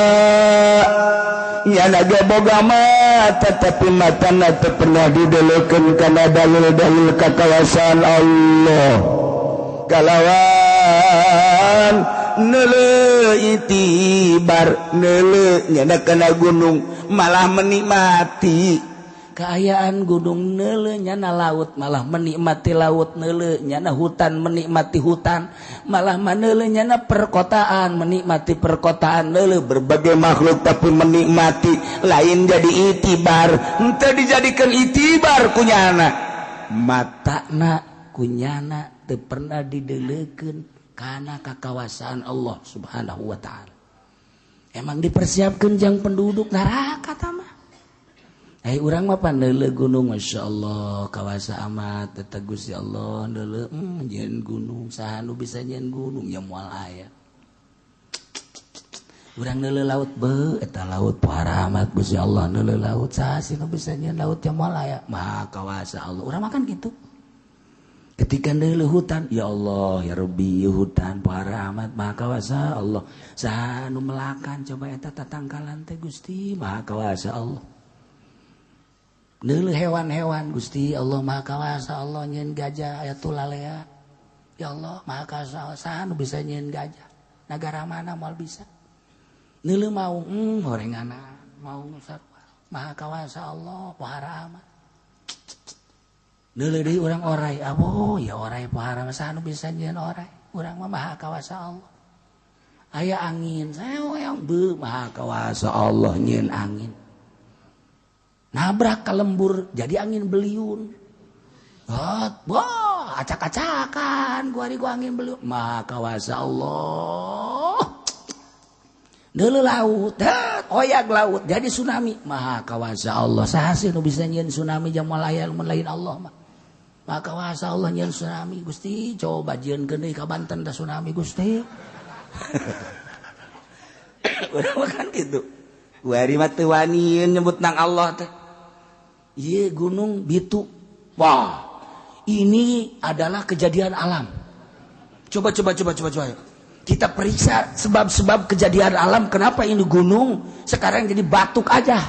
ya naga boga mata tapi matana teu pernah didelekeun kana dalil-dalil kakawasan Allah kalawan neule itibar neule nyana kana gunung malah menikmati keayaan gunung neule nyana laut malah menikmati laut neule nyana hutan menikmati hutan malah maneule nyana perkotaan menikmati perkotaan neule berbagai makhluk tapi menikmati lain jadi itibar henteu dijadikan itibar kunyana matana kunyana teu pernah dideuleukeun kana kakawasaan Allah Subhanahu wa taala. Emang dipersiapkan jang penduduk neraka tamah. Urang mah pandeuleu gunung Masya Allah kawasa amat teteh Gusti Allah deuleu nyeun gunung saha nu bisa nyeun gunung ya moal aya. Urang deuleu laut beuh eta laut pohara amat Gusti Allah deuleu laut saha sih nu bisa nyeun laut ya moal aya maha kawasa Allah. Urang makan gitu. Ketika deuleu hutan ya Allah ya Rabbi hutan pohara amat maha kawasa Allah. Saha nu melakan coba eta tatangkalan teh Gusti maha kawasa Allah. Neuleuh hewan-hewan Gusti Allah maha kawasa Allah nyeun gajah aya tulalea ya Allah maha kawasa saha nu bisa nyeun gajah nagara mana moal bisa neuleuh maung horengana maung sarua maha kawasa Allah pohara amat neuleuh deui urang orai aboh ya orai pohara saha nu bisa nyeun orai urang mah maha kawasa Allah aya angin saeong beuh maha kawasa Allah nyeun angin nabrak ke lembur jadi angin beliun wah acak-acakan gua angin beliun maha kawasa Allah deuleu laut oyak laut jadi tsunami maha kawasa Allah saha sih nu bisa nyeun tsunami jang moal aya mun lain Allah mah maha kawasa Allah nyeun tsunami Gusti coba jieunkeun deui ka Banten da tsunami Gusti urang makan kitu kuari mah teu wani nyebut nang Allah teh. Iya gunung Bitu. Wah, ini adalah kejadian alam. Coba. Kita periksa sebab-sebab kejadian alam. Kenapa ini gunung sekarang jadi batuk aja?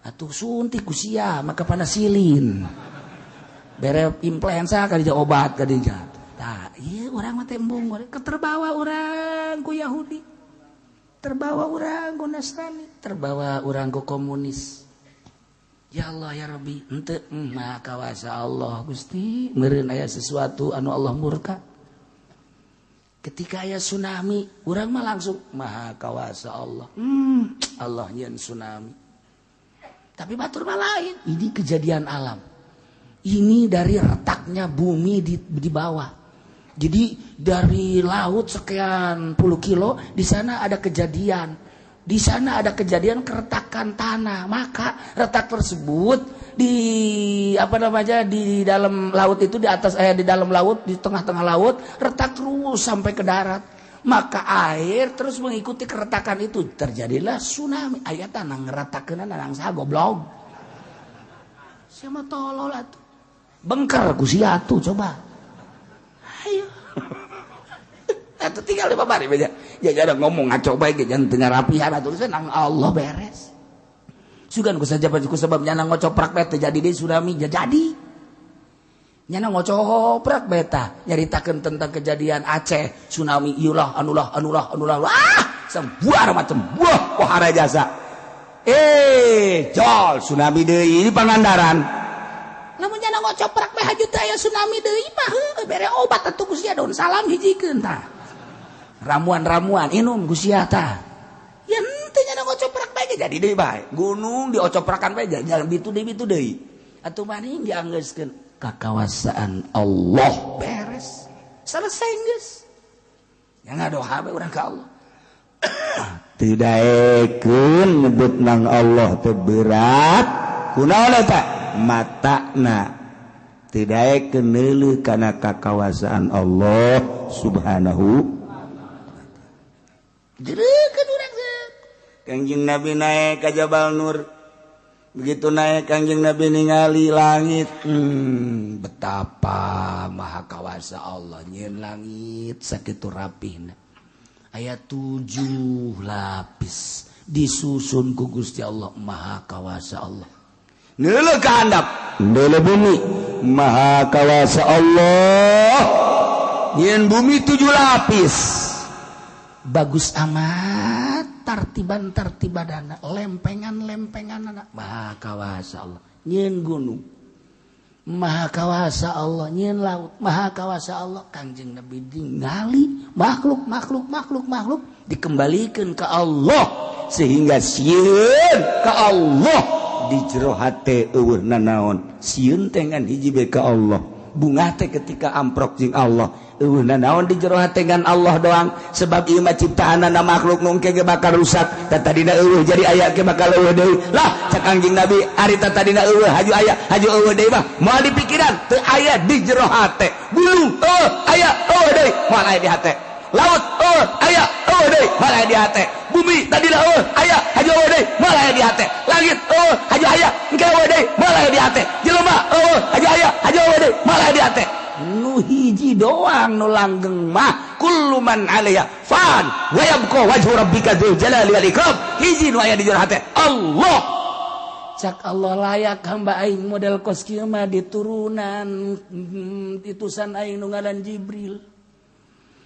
Atuh suntik kusia maka panasilin. Bere influenza kadija obat kadija. Tah, iya orang mah tembung, keterbawa orang ku Yahudi. Terbawa orang ku Nasrani, terbawa orang ku komunis. Ya Allah ya Rabbi henteu maha kawasa Allah Gusti meureun aya sesuatu anu Allah murka ketika aya tsunami urang mah langsung maha kawasa Allah Allah nyeun tsunami tapi batur mah lain ini kejadian alam ini dari retaknya bumi di bawah jadi dari laut sekian puluh kilo di sana ada kejadian di sana ada kejadian keretakan tanah maka retak tersebut di di dalam laut itu di atas di dalam laut di tengah-tengah laut retak terus sampai ke darat maka air terus mengikuti keretakan itu terjadilah tsunami aya tanah ngeretakeunna nang saha goblok siapa tolol atuh bengker ku sia atuh coba ayo itu tinggal 5 hari aja. Ya ada ngomong ngaco bae ge jangan tengah rapihan atuh nang Allah beres. Sugan ku sebab nyana ngocoprak beta jadi deui tsunami jadi. Nyana ngocoprak beta nyaritakeun tentang kejadian Aceh tsunami ieulah anulah sebuah macam buah pohara jasa. Jol tsunami deui di Pangandaran. Lamun nyana ngocoprak bae hajut aya tsunami deui mah bere obat atuh ku sia daun salam hijikeun tah. Ramuan inum gusia tah ya henteu nya ngocoprak bae jadi deui bae gunung diocoprakan bae jalan bitu deui atuh maning dianggeuskeun kakawasaan Allah beres selesai geus yang ngadoha bae urang ka Allah teu daekeun nyebut nang Allah teu berat kunaon eta matana teu daekeun neuleuh kana kakawasaan Allah Subhanahu Jeurekeun urang seut. Kangjeng Nabi naik ka Jabal Nur. Begitu naik Kangjeng Nabi ningali langit. Betapa maha kawasa Allah nyieun langit sakitu rapihna. Aya 7 lapis disusun ku Gusti Allah maha kawasa Allah. Neuleuh ka handap, neuleuh bumi maha kawasa Allah. Nyieun bumi 7 lapis. Bagus amat tartiban-tartibadana, lempengan-lempengan anak. Maha kawasa Allah, nyeun gunung. Maha kawasa Allah, nyeun laut. Maha kawasa Allah, Kangjeng Nabi ningali makhluk dikembalikan ke Allah sehingga sieun ka Allah di jero hate eueuh nanaon. Sieun teh ngan hiji bae ka Allah. Bunga teh ketika amprok jeung Allah eueuh nanaon di jero hate ngan Allah doang, sebab ieu mah ciptaanna makhluk nu engke ge bakal rusak da tadina eueuh jadi aya ge bakal eueuh deui. Lah cak Kangjeng Nabi ari tadina eueuh haju aya haju eueuh deui mah moal dipikiran teu aya di jero hate. Bulu aya eueuh deui moal aya di hate. Laut aya eueuh deui moal aya di hate. Bumi tadina aya haju eueuh deui moal aya di hate. Langit haju aya engke eueuh deui moal aya di hate. Jelema haju aya haju eueuh deui moal aya di hate. Nu hiji doang nu langgeng mah kullu man 'alaiha fan wa yabqa wajhu rabbika dzul jalali wal ikram. Hiji nu aya di jero hate Allah. Cak Allah layak hamba aing model kos kieu mah diturunan ditusan aing nu ngaran Jibril.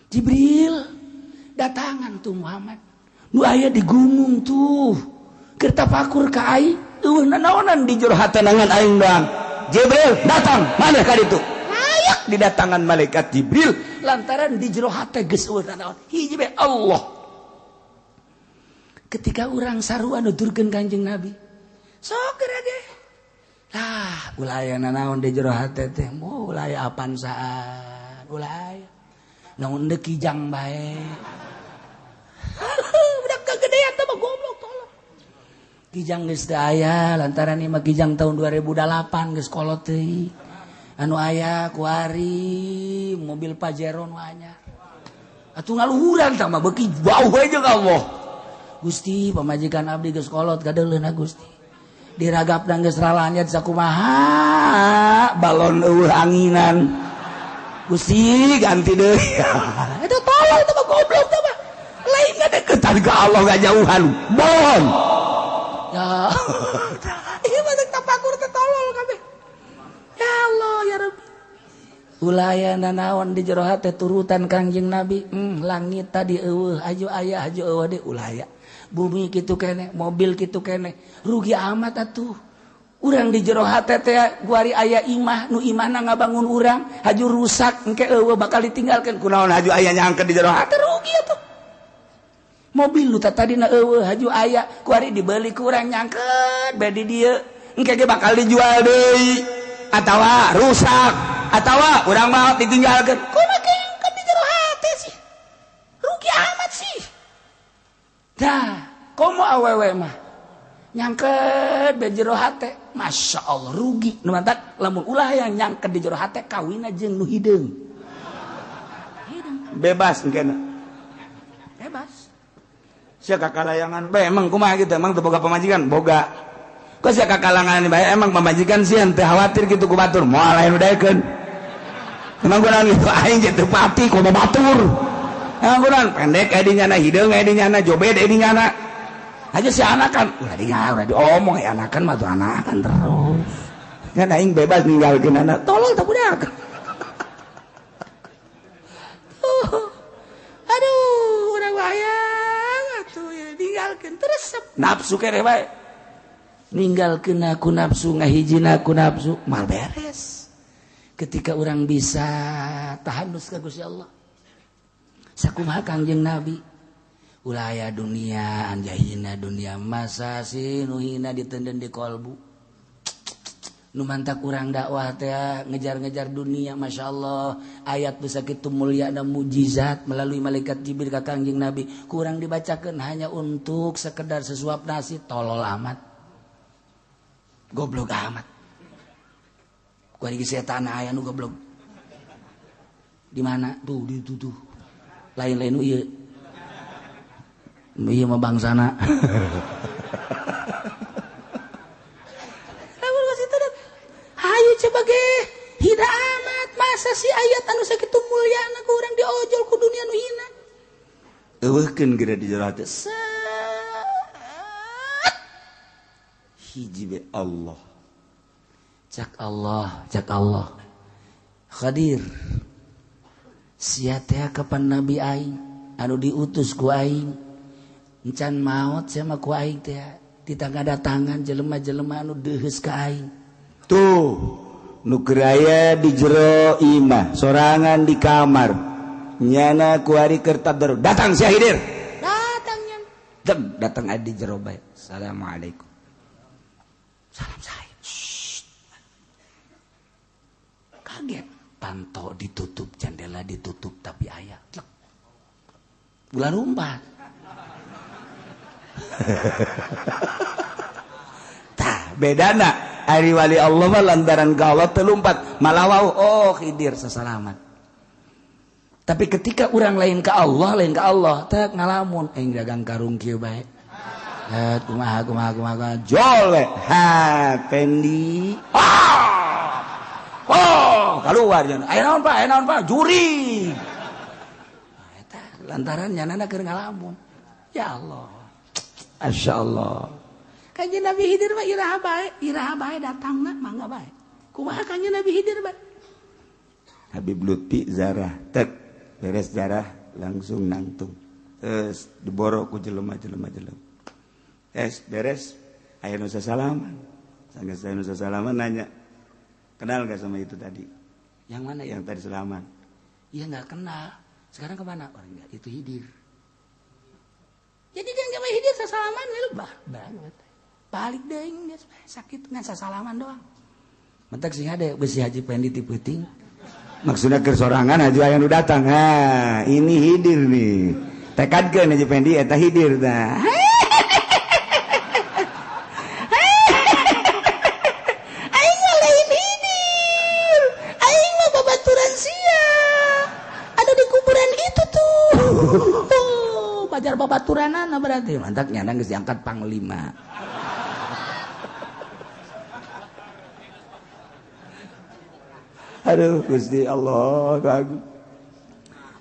Jibril datangan tuh Muhammad. Nu aya di gunung tuh. Keur tafakur ka aing, eueuh nanaonan di jero hate nangan aing doang. Jibril datang maneh ka ditu. Didatangan malaikat Jibril lantaran di jero hate geus eueuh nanaon hiji bae Allah. Ketika urang sarua nuturkeun Kanjeng Nabi, sok gerage lah ulah aya nanaon di jero hate teh, ulah aya apan saan, ulah aya naon deuk kijang bae. Budak kagedean teh mah goblok tolong. Kijang geus teu aya lantaran ieu mah kijang tahun 2008 geus kolot teuing. Anu aya kuari mobil Pajero nu anyar atuh ngaluhuran tah mah beuki bau we jeung Allah. Gusti pamajikan abdi geus kolot kadeuleuna Gusti diragapna geus ralanya sakumaha balon eueuh anginan Gusti ganti deui. Itu tolong itu mah goblok teh mah lain ngadeukeutan ka Allah ngajauhan bon ya. Ieu mah teh tapakur teh tolol kabeh. Ya Allah ya Rabbi. Ulaya nanaon di jero hate turutan Kangjeng Nabi. Langit tadi eueuh aju aya aju eueuh de ulaya. Bumi kitu keneh, mobil kitu keneh. Rugi amat atuh. Urang di jero hate teh guari aya imah nu imahna ngabangun urang, haju rusak engke eueuh bakal ditinggalkeun kunaon haju aya nyangkeun di jero hate rugi atuh. Mobil nu tadina eueuh haju aya kuari dibeli ku urang nyangkeun bae di dieu engke ge bakal dijual deui. Atawa rusak atawa urang maot ditinggalkeun kumaha kan di jero hate sih rugi amat sih. Dah komo awewe mah nyangkeun di jero hate Masya Allah rugi nu mantak lamun ulah yang nyangkeun di jero hate kawinna jeung nu hideung bebas engkena bebas sia kakalayangan bae emang kumaha kitu emang teu boga pamajikan boga. Kok sia kakalangan bae emang pamajikan sieun teu khawatir kitu ku batur moal aya nu daekeun. Emang gunaon kitu aing teu pati ku batur. Emang gunaon pendek aya di nyana hideung aya di nyana jobed aya di nyana. Aja si anakan ulah diomong ya anakan mah tuh anakan terus. Kan aing bebas ninggalkeun anak tolong teh budak. Aduh urang wayang atuh ya ninggalkeun terus nafsu kere bae. Ninggalkeun aku nafsu ngahijina aku nafsu mal beres. Ketika orang bisa tahanus ka Gusti Allah sakumaha Kangjeng Nabi ulah aya dunia anjahina dunia masa si nu hina diteudeun di kolbu nu mantak urang dakwah teh ngejar-ngejar dunia. Masya Allah ayat nu sakitu mulia dan mujizat melalui malaikat Jibril ka Kangjeng Nabi kurang dibacakeun hanya untuk sekedar sesuap nasi tolol amat. Goblok amat. Kuari setan aya nu goblok. Di mana? Tuh di tuh. Lain-lain ieu. Ieu mah bangsana. Lamun geus kitu hayu coba ge hina amat masa si ayat anu sakitu mulyana ku urang diojol ku dunia nu hina. Eueuhkeun geura di jero hate. Hiji be Allah cak Allah Khadir sia teh kapan Nabi aing anu diutus ku aing encan maot sama ku aing teh ditangadatangan jelema-jelema anu deuheus ka aing tuh nukeraya di jero imah sorangan di kamar nyana ku ari keur tadarus datang si Hidir datangnya datang adi jero bae assalamualaikum salam saya kaget panto ditutup jendela ditutup tapi aya bulan umpat tah bedana ari wali Allah mah lantaran ka Allah teu lumpat malah wau oh Khidir sasalaman tapi ketika orang lain ka Allah teh ngalamun dagang karung kieu bae kumaha jol we ha pendi keluar jangan aya naon pak juri eta lantaran nyanana keur ngalamun ya Allah Masya Allah Kanjeng Nabi Khidir mah iraha bae datangna mangga bae. Kumaha kanjeng Nabi Khidir bae? Habib Lutfi zarah tek beres zarah langsung nangtung. Terus diboro ku jelema-jelema. Beres aya nu sasalaman. Sanggeus aya nu sasalaman nanya. Kenal gak sama itu tadi? Yang mana yang tadi salaman? Iya enggak kenal. Sekarang kemana? Orang enggak itu Khidir. Jadi dia enggak Khidir sasalaman lebah banget. Balik deui geus sakit ngan sasalaman doang. Mentek sing hade geus si Haji Pendi ti peuting. Maksudna keur sorangan Haji aya nu datang. Ha, ini Khidir nih. Tekadkeun Haji Pendi eta Khidir tah. Aing mah lain Khidir. Aing mah babaturan sia. Ada di kuburan itu tuh. Tuh, pajar babaturanana berarti. Mantak nyana geus diangkat panglima. Aduh Gusti Allah bagus.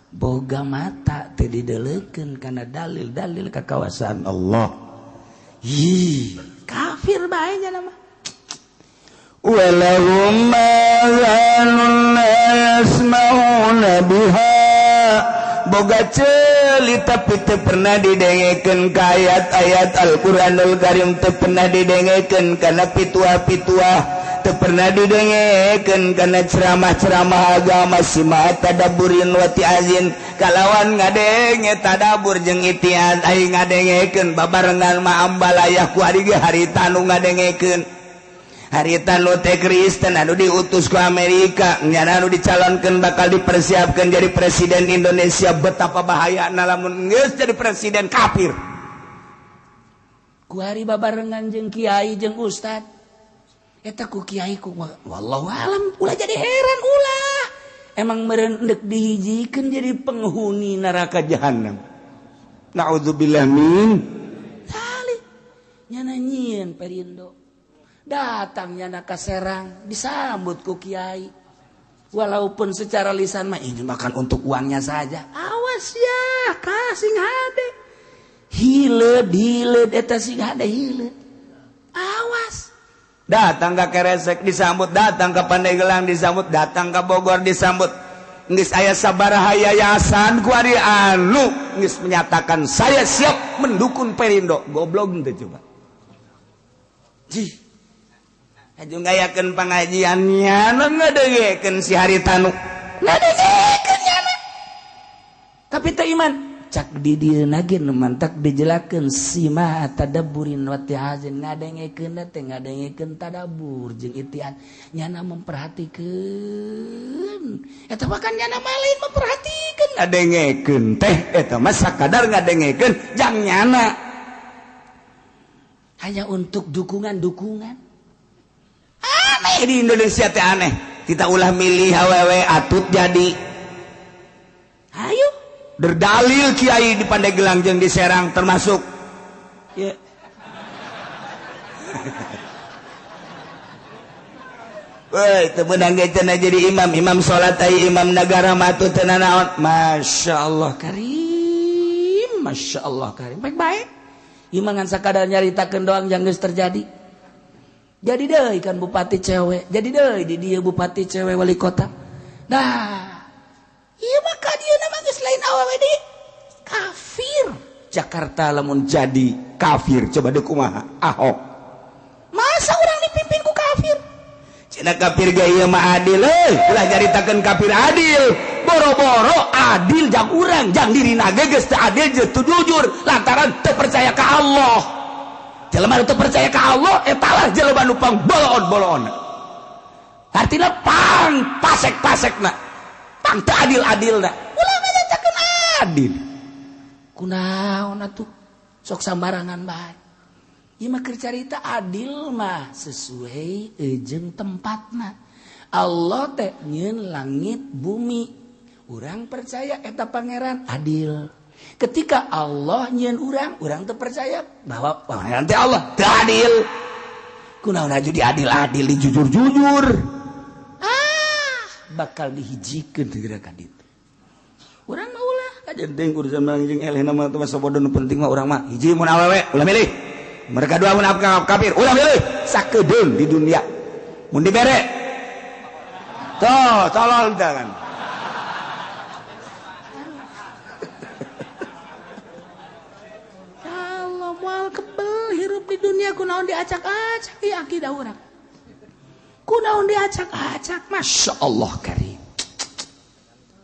Boga mata teu didelekeun kana dalil-dalil kakawasan Allah. Kafir bae nya mah. Walahum ma'anun la yasma'una biha. Boga ceuli tapi teu pernah didengekeun ka ayat-ayat Al-Qur'anul Karim teu pernah didengekeun kana pituah-pituah. Teu pernah didengekeun kana ceramah-ceramah agama simat tadaburin wa tiazin kalawan ngadenge tadabur jeung itiaz aing ngadengekeun babarengan mah ambalayah ku ari ge harita nu ngadengekeun harita nu teh Kristen anu diutus ku Amerika nyana anu dicalonkeun bakal dipersiapkeun jadi presiden Indonesia betapa bahayana lamun geus jadi presiden kafir ku ari babarengan jeung kiai jeung ustad eta ku kiai ku wallahu alam ulah jadi heran ulah emang meureun endek dihijikeun jadi penghuni neraka jahanam naudzubillah min tali nyana nyieun Perindo datang nyana ka Serang disambut ku kiai walaupun secara lisan mah ini makan untuk uangnya saja awas ya kasing hade hileud eta sing hade hileud awas datang ke Keresek disambut, datang ke Pandeglang disambut, datang ke Bogor disambut. Geus aya sabaraha yayasan ku ari anu geus menyatakan saya siap mendukung Perindo. Goblok teh coba. Aju ngayakeun pangajiannya ngadengekeun si Haritanu. Ngadengekeun nyana. Tapi teu iman. Cak di dieu nage mantak dijelakeun sima tadabburin wa tiazin ngadengekeun teh ngadengekeun tadabur jeung itian nyana memperhatikeun eta mah kan nyana mah lain memperhatikeun ngadengekeun teh eta mah sakadar ngadengekeun jang nyana hanya untuk dukungan-dukungan aneh di Indonesia teh aneh kita ulah milih awewe atut jadi ayo berdalil kiai di Pandeglang jeung di Serang termasuk ya woi teu meunang ge cenah jadi imam salat ai imam negara matu teu naon masyaallah karim masyaallah karim baik-baik ieu mah ngan sakadar nyaritakeun doang yang geus terjadi jadi deui kan bupati cewek jadi deui di dieu bupati cewek wali kota nah iya maka dia nama geus lain awewe deui kafir Jakarta lamun jadi kafir coba deuk kumaha Ahok masa orang dipimpin ku kafir cenah kafir ge ieu mah adil ulah jaritakeun kafir adil boro-boro adil jang urang jang dirina ge geus teu adil jeung teu jujur lantaran teu percaya ka Allah jelema nu teu percaya ka Allah eta lah jelema nu pangbolon-bolon artina pang pasek-pasekna pang teu adil-adilna ulah ngajajakeun adil kunaon atuh sok sambarangan bae ieu mah keur carita adil mah sesuai jeung tempatna Allah teh nyieun langit bumi urang percaya eta pangeran adil ketika Allah nyieun urang teu percaya bahwa pangeran teh Allah teu adil kunaon aju diadil-adil dijujur-jujur bakal dihijikeun teu ka ditu urang mah ulah kajenting urusan jeung elehna mah teu sabodo nu penting mah urang mah hiji mun awewe ulah milih mereka dua mun kafir ulah milih sakedeung di dunia mun dibere tuh tolol kan Allah moal kebel hirup di dunia kunaon diacak-acak ieu akidah urang kunaon diacak-acak masyaallah karim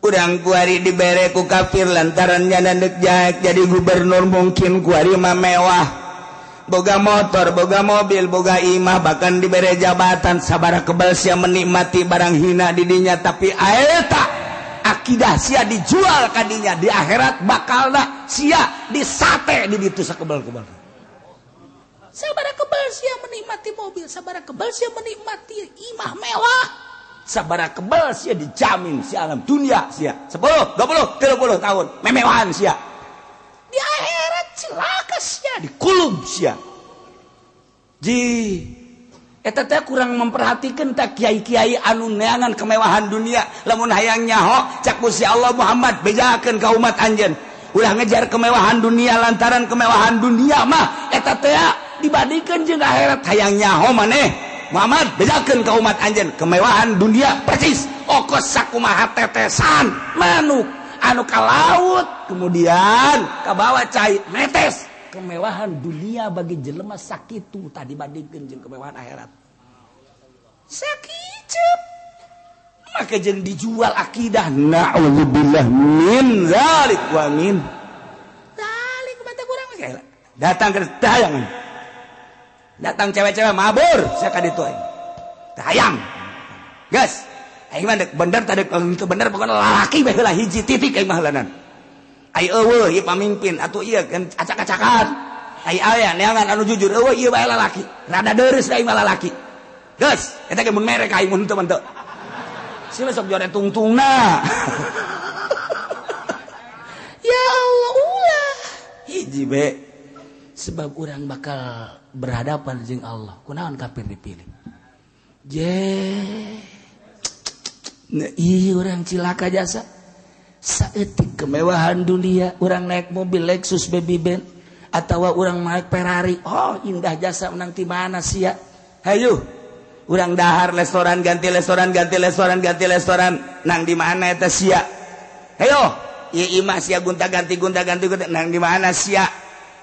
urang kuari dibere ku kafir lantaran nyana deuk jaek jadi gubernur mungkin kuari mah mewah boga motor boga mobil boga imah bahkan dibere jabatan sabaraha kebal sia menikmati barang hina di dinya tapi eta akidah sia dijual ka dinya di akhirat bakalna sia disate di ditu sakebal-kebal sabaraha kebal sia menikmati mobil sabaraha kebal sia menikmati imah mewah sabaraha kebal sia dijamin si alam dunia sia 10, 20, 30 tahun memewahan sia di akhirat celaka sia dikulum sia ji eta teh kurang memperhatikan tak kiai-kiai anu neangan kemewahan dunia lamun hayang nyaho cak ku si Allah Muhammad bejakeun ka umat anjeun ulah ngejar kemewahan dunia lantaran kemewahan dunia mah eta teh dibandingkeun jeung akhirat hayang nyaho maneh Muhammad bejakeun ka umat anjeun kemewahan dunia persis okos sakumaha tetesan manuk anu ka laut kemudian ka bawah cai netes kemewahan dunia bagi jelema sakitu tadi bandingkeun jeung kemewahan akhirat sakicep maka jeung dijual akidah naudzubillah min zalik wa min zalik mata kurang ge datang ke tayangan datang cewek-cewek mabur sia ka ditu tayang gas aing mah bener tadi itu bener pokoknya lalaki bae heula hiji titik aing mah heulanan ai eueuh ieu pamimpin atuh ieu kan acak-acakan ai aya neangan anu jujur eueuh ieu bae lalaki rada deureus aing mah lalaki geus eta ge mun merek aing mun teu teu sila sok jore tungtungna ya Allah ulah hiji be sebab urang bakal berhadapan jeung Allah kunaon kafir dipilih je nah, iya orang cilaka jasa saeutik kemewahan dunia orang naik mobil Lexus baby band atau orang naik Ferrari oh indah jasa menang di mana sia hayu orang dahar restoran ganti restoran nang di mana eta sia hayo ieu imah sia gonta-ganti nang di mana sia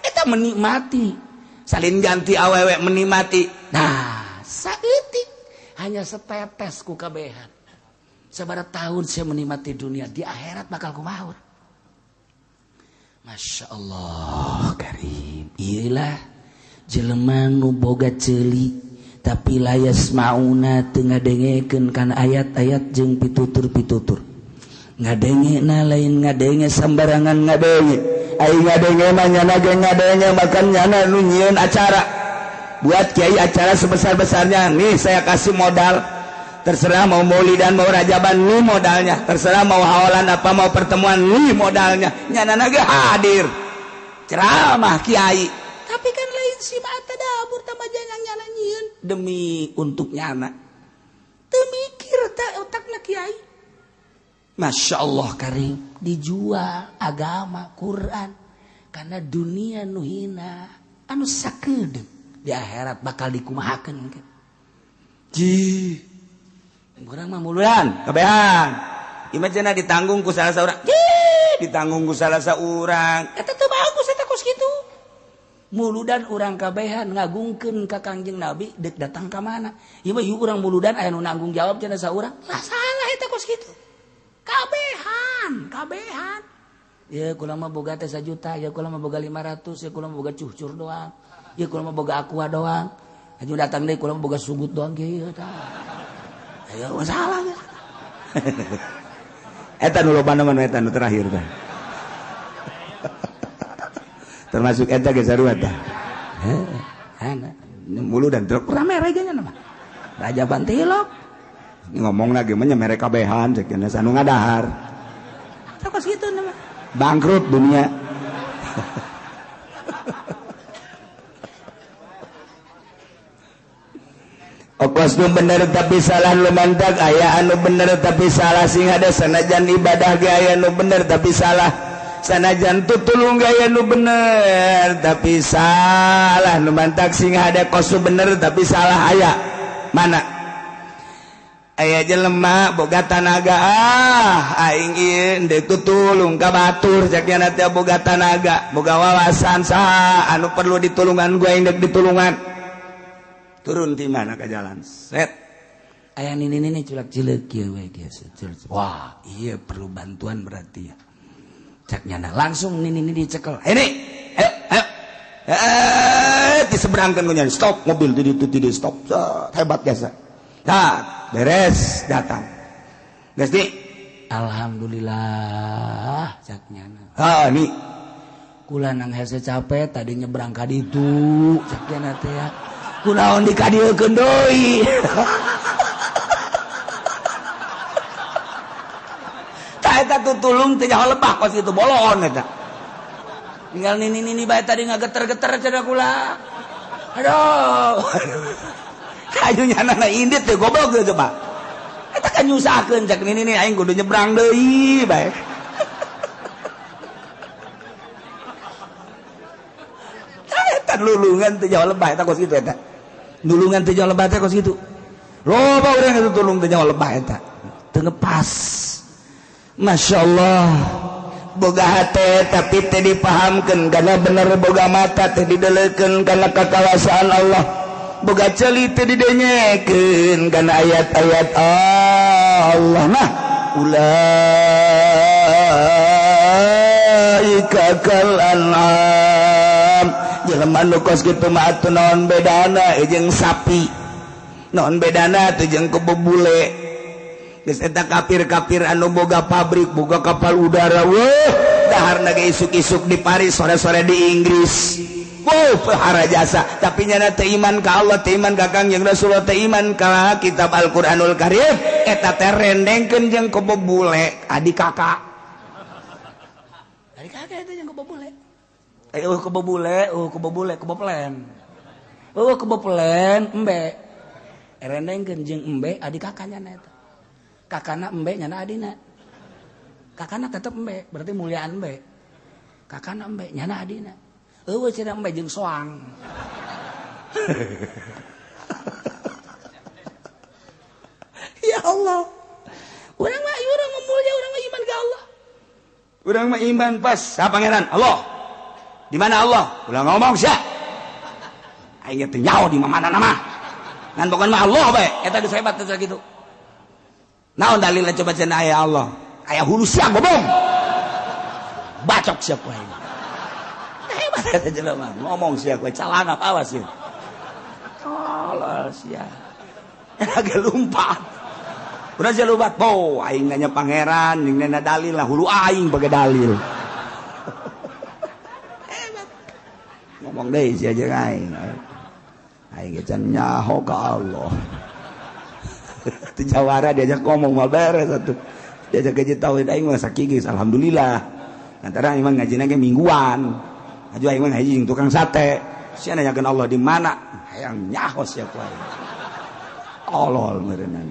eta menikmati salin ganti awewe menikmati nah saeutik hanya setetes ku kabehan sabaraha tahun saya menikmati dunia di akhirat bakal kumaha Masya Allah karim iyalah jelema nu boga ceuli tapi layas mauna teu ngadengekeun kana ayat-ayat jeung pitutur-pitutur ngadengena lain ngadenge sambarangan ngadenge ai ngadenge mah nyana ge ngadenge makan nyana nu nyieun acara buat kiai acara sebesar-besarnya nih saya kasih modal terserah mau maulidan mau rajaban nih modalnya terserah mau hawalan apa mau pertemuan nih modalnya nyanana ge hadir ceramah kiai tapi kan lain si mata dapur tambah jangan nyana nyieun demi untuk nyana teu mikir ta otakna kiai Masya Allah karim dijual agama Quran karena dunia nu hina anu sakedeung di akhirat bakal dikumahakeun ji urang mah muludan kabehan imah cenah ditanggung ku salah saurang ditanggung ku salah saurang eta teu bagus eta kos muludan urang kabehan ngagungkeun ka Kangjeng Nabi dek datang ka mana ieu mah urang muludan aya nu nanggung jawab cenah saurang lah salah eta kos kitu kabehan ya kula mah boga teh 1 juta ya kula mah boga 500 ya kula mah boga cucur doang ya kula mah boga aqua doang aju datang deui kula mah boga sugut doang kieu tah aya masalah ya eta nu lobana mah eta nu terakhir tah termasuk eta ge sarua tah mulu dan truk rame reganya nama Raja Bantilok ngomong lagi mah mere kabehan cek cenah sanu ngadahar terus kitu nama bangkrut dunia Okos nu bener tapi salah lu mantak aya anu bener tapi salah sing ada sanajan ibadah ge aya nu bener tapi salah sanajan tutulung ge aya nu bener tapi salah nu mantak sing ada kos bener tapi salah aya mana aya jelema boga tanaga aing ieu deuk tutulung ka batur cek nya teh boga tanaga boga wawasan saha anu perlu ditulungan gue aing deuk ditulungan turun di mana ke jalan set aya nini culak cileuk kieu we kieu wah iya perlu bantuan berarti ya cek nyana langsung nini dicekel ini ayo diseberangkan gue stop mobil tidak stop hebat biasa nah beres datang guys nih alhamdulillah cek nyana nih kula nang hese capek tadi nyebrang ka ditu cek nyana teh ya kunaon dikadiekeun deui tah eta tutulung teh nyaho lebah kos itu bolon eta tinggal nini bae tadi ngageter-geter cenah kula aduh kayunya anak indit teh goblok teh coba eta kan nyusahkeun cek nini aing kudu nyebrang deui bae eta lulungan teh nyaho lebah eta kos kitu eta dulungan teh jauh lebah teh kos gitu loba urang itu tulung teh jauh lebah eta teu ngepas masyaallah boga hate tapi teh dipahamkeun kana bener boga mata teh dideleukeun kana kakawasan Allah boga ceuli teh didenyekeun kana ayat-ayat Allah nah ulaika kal an'am jelema nu kos kitu mah atuh naon bedana jeung sapi naon bedana teh jeung kebo bule geus eta kafir-kafir anu boga pabrik boga kapal udara weuh daharna ge isuk-isuk di Paris sore-sore di Inggris pahara jasa tapi nyana teh iman ka Allah teh iman ka Kangjeng Rasulullah teh iman ka kitab Al-Qur'anul Karim eta teh rendengkeun jeung kebo bule adik kakak eta jeung kebo bule keboblen embe rendengkeun jeung embe adik kakaknya eta kakana embe nyana adina kakana tetep embe berarti muliaan embe kakana embe nyana adina eueuh cenah embe jeung soang ya Allah urang mah mulia urang mah iman ka Allah urang mah iman pas sa pangeran Allah di mana Allah? Ulah ngomong sia. Aing teh nyaho di mana nama? Ngan bukan mah Allah bae. Eta geus hebat teh kitu. Naon dalilna coba cenah aya Allah? Aya hulu sia gobong. Bacok sia ku aing. Hebat eta jelema. Ngomong sia ku calana awas ieu. Allah sia. Lagi lumpat. Udah sia lumpat. Po aing nanya pangeran, ning nana dalil lah hulu aing bage dalil. Ngomong deh si aja aing can nyaho ka Allah teu jawara diajak ngomong mah beres atuh diajak ngaji tauhid aing mah sakigis alhamdulillah antara aing mah ngajina ge mingguan aju aing mah ngaji jeung tukang sate sia nanyakeun Allah di mana hayang nyaho sia ku aing tolol meureunna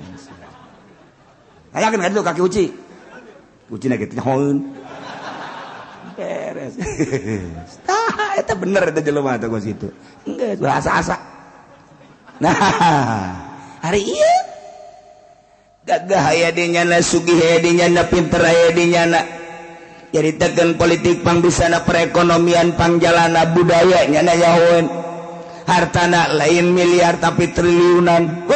hayakeun ka ditu kaki uci na kitu nyahoeun beres eta bener eta jelema teh kos kitu enggeus asa-asa nah hari ieu gagah aya di nyana sugih aya di nyana pinter aya di nyana jadi tekan politik pangbisana perekonomian pangjalana budaya nyana yahoen hartana lain miliar tapi triliunan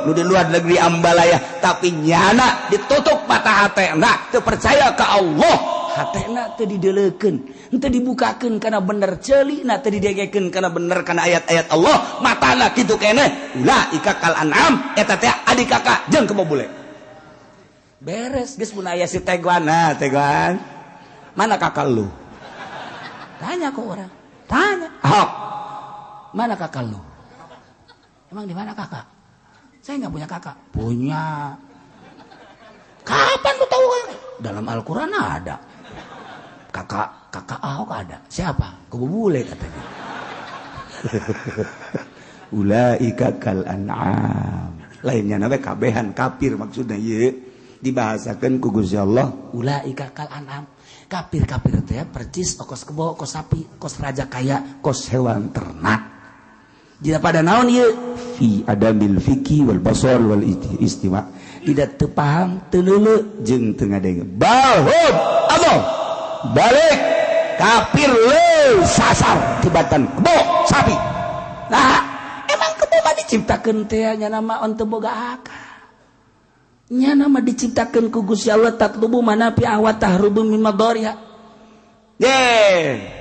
nu di luar negeri ambalaya tapi nyana ditutup mata hatena teu percaya ke Allah hatena teu didelekeun teu dibukakeun kana bener ceulina teu didengekeun kana bener kana ayat-ayat Allah matana kitu keneh ulaika kal an'am eta teh adik kakak jeung kebo bule beres geus mun aya si Teguan mana kakak lu tanya ke orang tanya mana kakak lu emang di mana kakak saya nggak punya kakak punya kapan lu tahu dalam Al-Quran ada kakak Ahok ada siapa kebo bule katanya ulaika kal an'am lainnya nabe kabehan kafir maksudnya ye dibahasakan ku Gusti Allah ulaika kal an'am kafir teh percis kos kebo kos sapi kos raja kaya kos hewan ternak dina pada naon ieu fi adabil fiqhi wal basar wal istima tidak teu paham teu leuleuh jeung teu ngadenge balhum Allah balik kafir leuh sasar tibatan kebo sapi nah emang kebo mah diciptakeun teh nya nama on teu boga akal nya nama diciptakeun ku Gusti Allah tatlubu manafi awatahrubu min madariha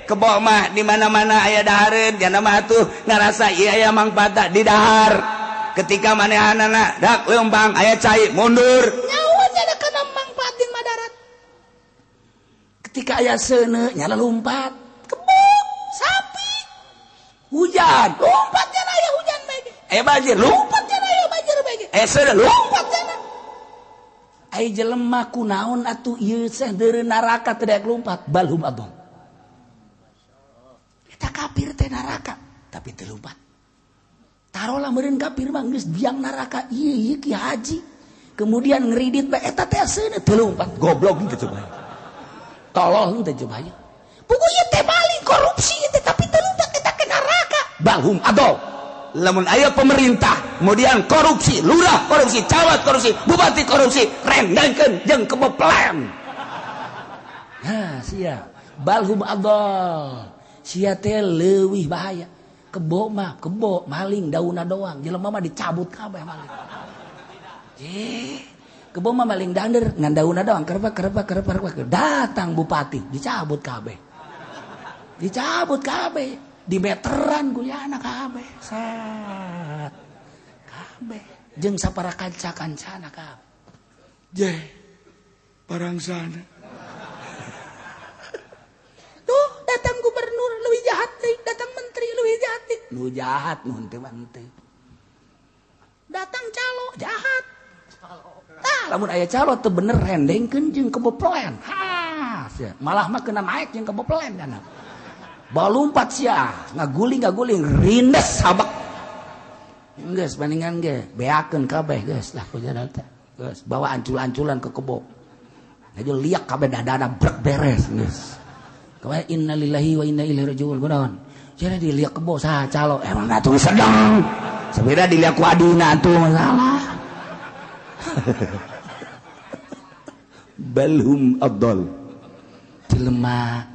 kebo mah di mana-mana aya dahareun nya nama atuh ngarasa ieu aya mangpaatna di dahar ketika manehanana dak leumpang aya cai mundur nyawa nya kana mangpaat di madarat ketika aya seuneu nya lompat kebo sapi hujan lompat nya aya hujan bae aya banjir lompat nya aya banjir bae aya seuneu lompat nya ai jelema kunaon atuh ieu teh deureun neraka teu daek lompat balhum abong eta kafir teh neraka tapi teu lompat tarolah meureun kafir mah geus biang neraka ieu ki haji kemudian ngeridit bae eta teh seuneu teu lompat goblok teh coba tolol teh coba aya puguh ieu teh maling korupsi teh tapi teu lompat eta ke neraka balhum abong lamun aya pemerintah kemudian korupsi lurah korupsi camat korupsi bupati korupsi rendengkeun jeung kebo plan nah sia balhum adol sia teh leuwih bahaya kebo maling daunna doang jelema mah dicabut kabeh maling kebo mah maling dander ngan daunna doang kerep datang bupati dicabut kabeh di meteran kuliahna kabeh set kabeh jeung sapara kanca-kancana kabeh parangsana tuh datang gubernur leuwih jahat deui datang menteri leuwih jahat deui nu jahat nuhun teh manteu datang calo jahat lamun aya calo teu bener rendengkeun jeung keboploen malah mah kena naik jeung keboploen kana balumpat sia ngaguling rindes sabak geus bandingan ge beakeun kabeh geus lah kujana teh geus bawa ancul-anculan ke kebo aja liak kabeh dadana brek beres geus kawe innalillahi wa inna ilaihi rajiun kunaon cenah diliak kebo saha calo emang atuh sedeng sabeda diliak ku adina atuh masalah balhum adall jelema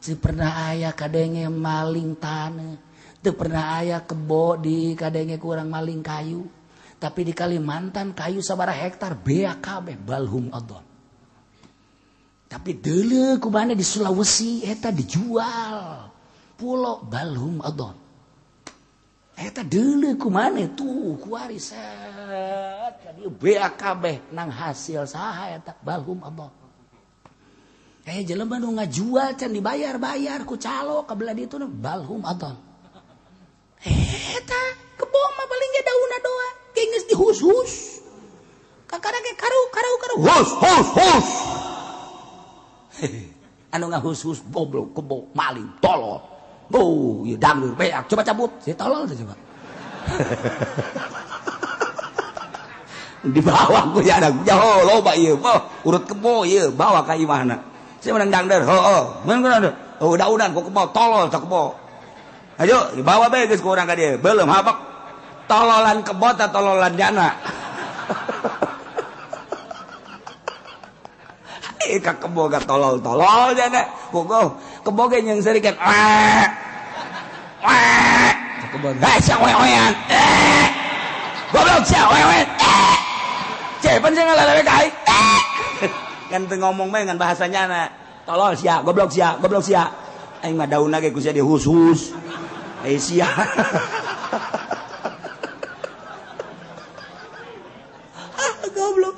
teu pernah aya kadenge maling taneuh teu pernah aya kebo di kadenge kurang maling kayu tapi di Kalimantan kayu sabaraha hektar bea kabeh balhum adon tapi deuleu ku mana di Sulawesi eta dijual pulau balhum adon eta deuleu ku mana tuh ku warisan jadi bea kabeh nang hasil saha eta balhum adon jelema nu ngajual can dibayar ku calo ka belah ditu balhum adon eta kebo mah paling ge daunna doang ge geus dihus-hus kakara ge karu hus anu ngahus-hus goblok kebo maling tolol ieu dangdut beak coba cabut si tolol teh coba dibawa ku ya anak jauh loba ieu urut kebo ieu bawa ka imahna saya menang dangder, mana daunan kok kebo tolol tak kebo, ayo dibawa beges ke orang ka dia, belum habak tololan kebo atau tololan jana, keboga tolol-tolol jana. Bogo keboga yang serikan. Keboga sia wewean. Goblok sia wewean. Cepen sih ngalalewe ka aing. Kan teu ngomong mah ngan bahasanya na. Tolol sia, goblok sia, goblok sia. Aing mah daunna ge ku sia dihusus. Sia. Goblok.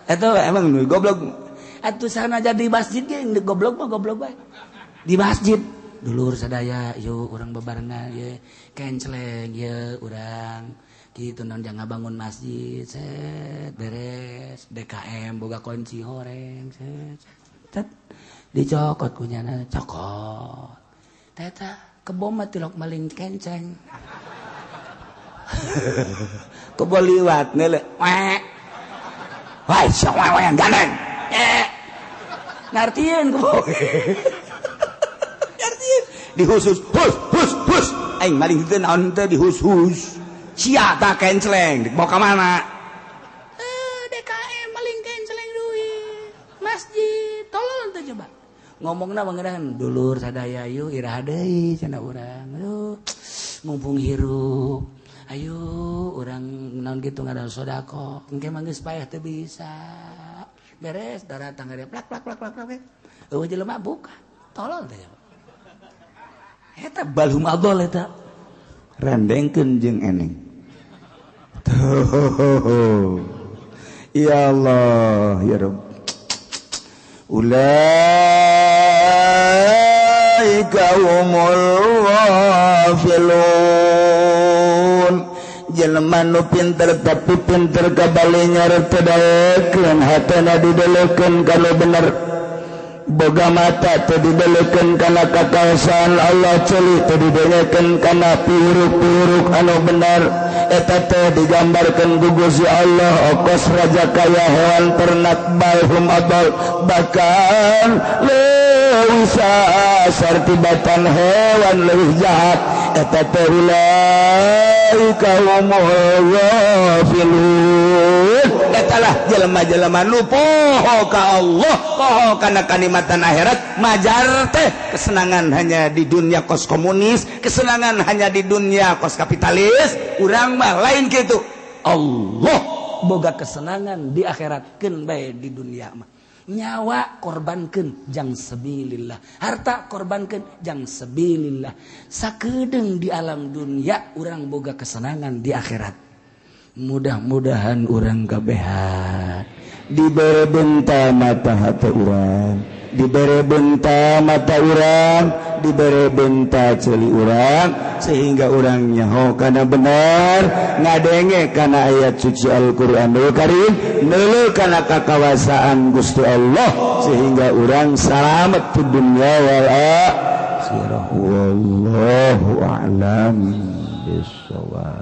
Eta emang goblok. Atuh sana jadi masjid ge goblok mah goblok bae. Di masjid dulur sadaya yuk urang bebarengan ye kenceleng ye urang kitu non jangan bangun masjid set beres DKM boga kunci horeng set dicokot kunyana cokot teta kebo mah tilok maling kenceng kebo liwat nele wah sia wae gandeng ngartieun kebo ngartieun dihusus hus aing maling teu naon teh dihusus sia tak kenceleng dibawa ke mana? DKM maling kenceleng duit masjid tolong tuh coba ngomongna bangeran dulur sadaya yuk iraha deui cenah urang aduh mumpung hirup ayo urang naon kitu ngaran sodako engke mah geus payah teu bisa beres daratang ngare plak eueuh jelema buka tolong teh eta balhum adol eta rendengkeun jeung eneng. Tuh. Ya Allah, ya Rabb. Ulaika humul ghafilun. Jelema nu pinter tapi pinter kabali nyarep daekeun hatana didelekeun kana bener. Boga mata teu didelekeun kana kakaosan Allah ceuli teu didelekeun kana piruk-piruk anu benar eta teh digambarkeun ku Gusti Allah okos raja kaya hewan ternak balhum adal bahkan leuwih sartibatan hewan leuwih jahat eta teh ulaika humul ghafilun eta lah jelema-jelema nu poho ka Allah poho kana kanikmatan akhirat majar teh kesenangan hanya di dunia kos komunis kesenangan hanya di dunia kos kapitalis urang mah lain kitu Allah boga kesenangan di akhiratkeun bae di dunia mah nyawa korbankeun jang sabilillah harta korbankeun jang sabilillah sakedeung di alam dunia urang boga kesenangan di akhirat mudah-mudahan urang kabehan dibere benta mata hati urang dibere benta mata urang dibere benta celi urang sehingga urang nyaho kana benar ngadenge kana ayat suci Al-Qur'anul Karim neuleuh kana kakawasaan Gusti Allah sehingga urang salamet di dunya wal akhirah wallahu a'lam bissawab.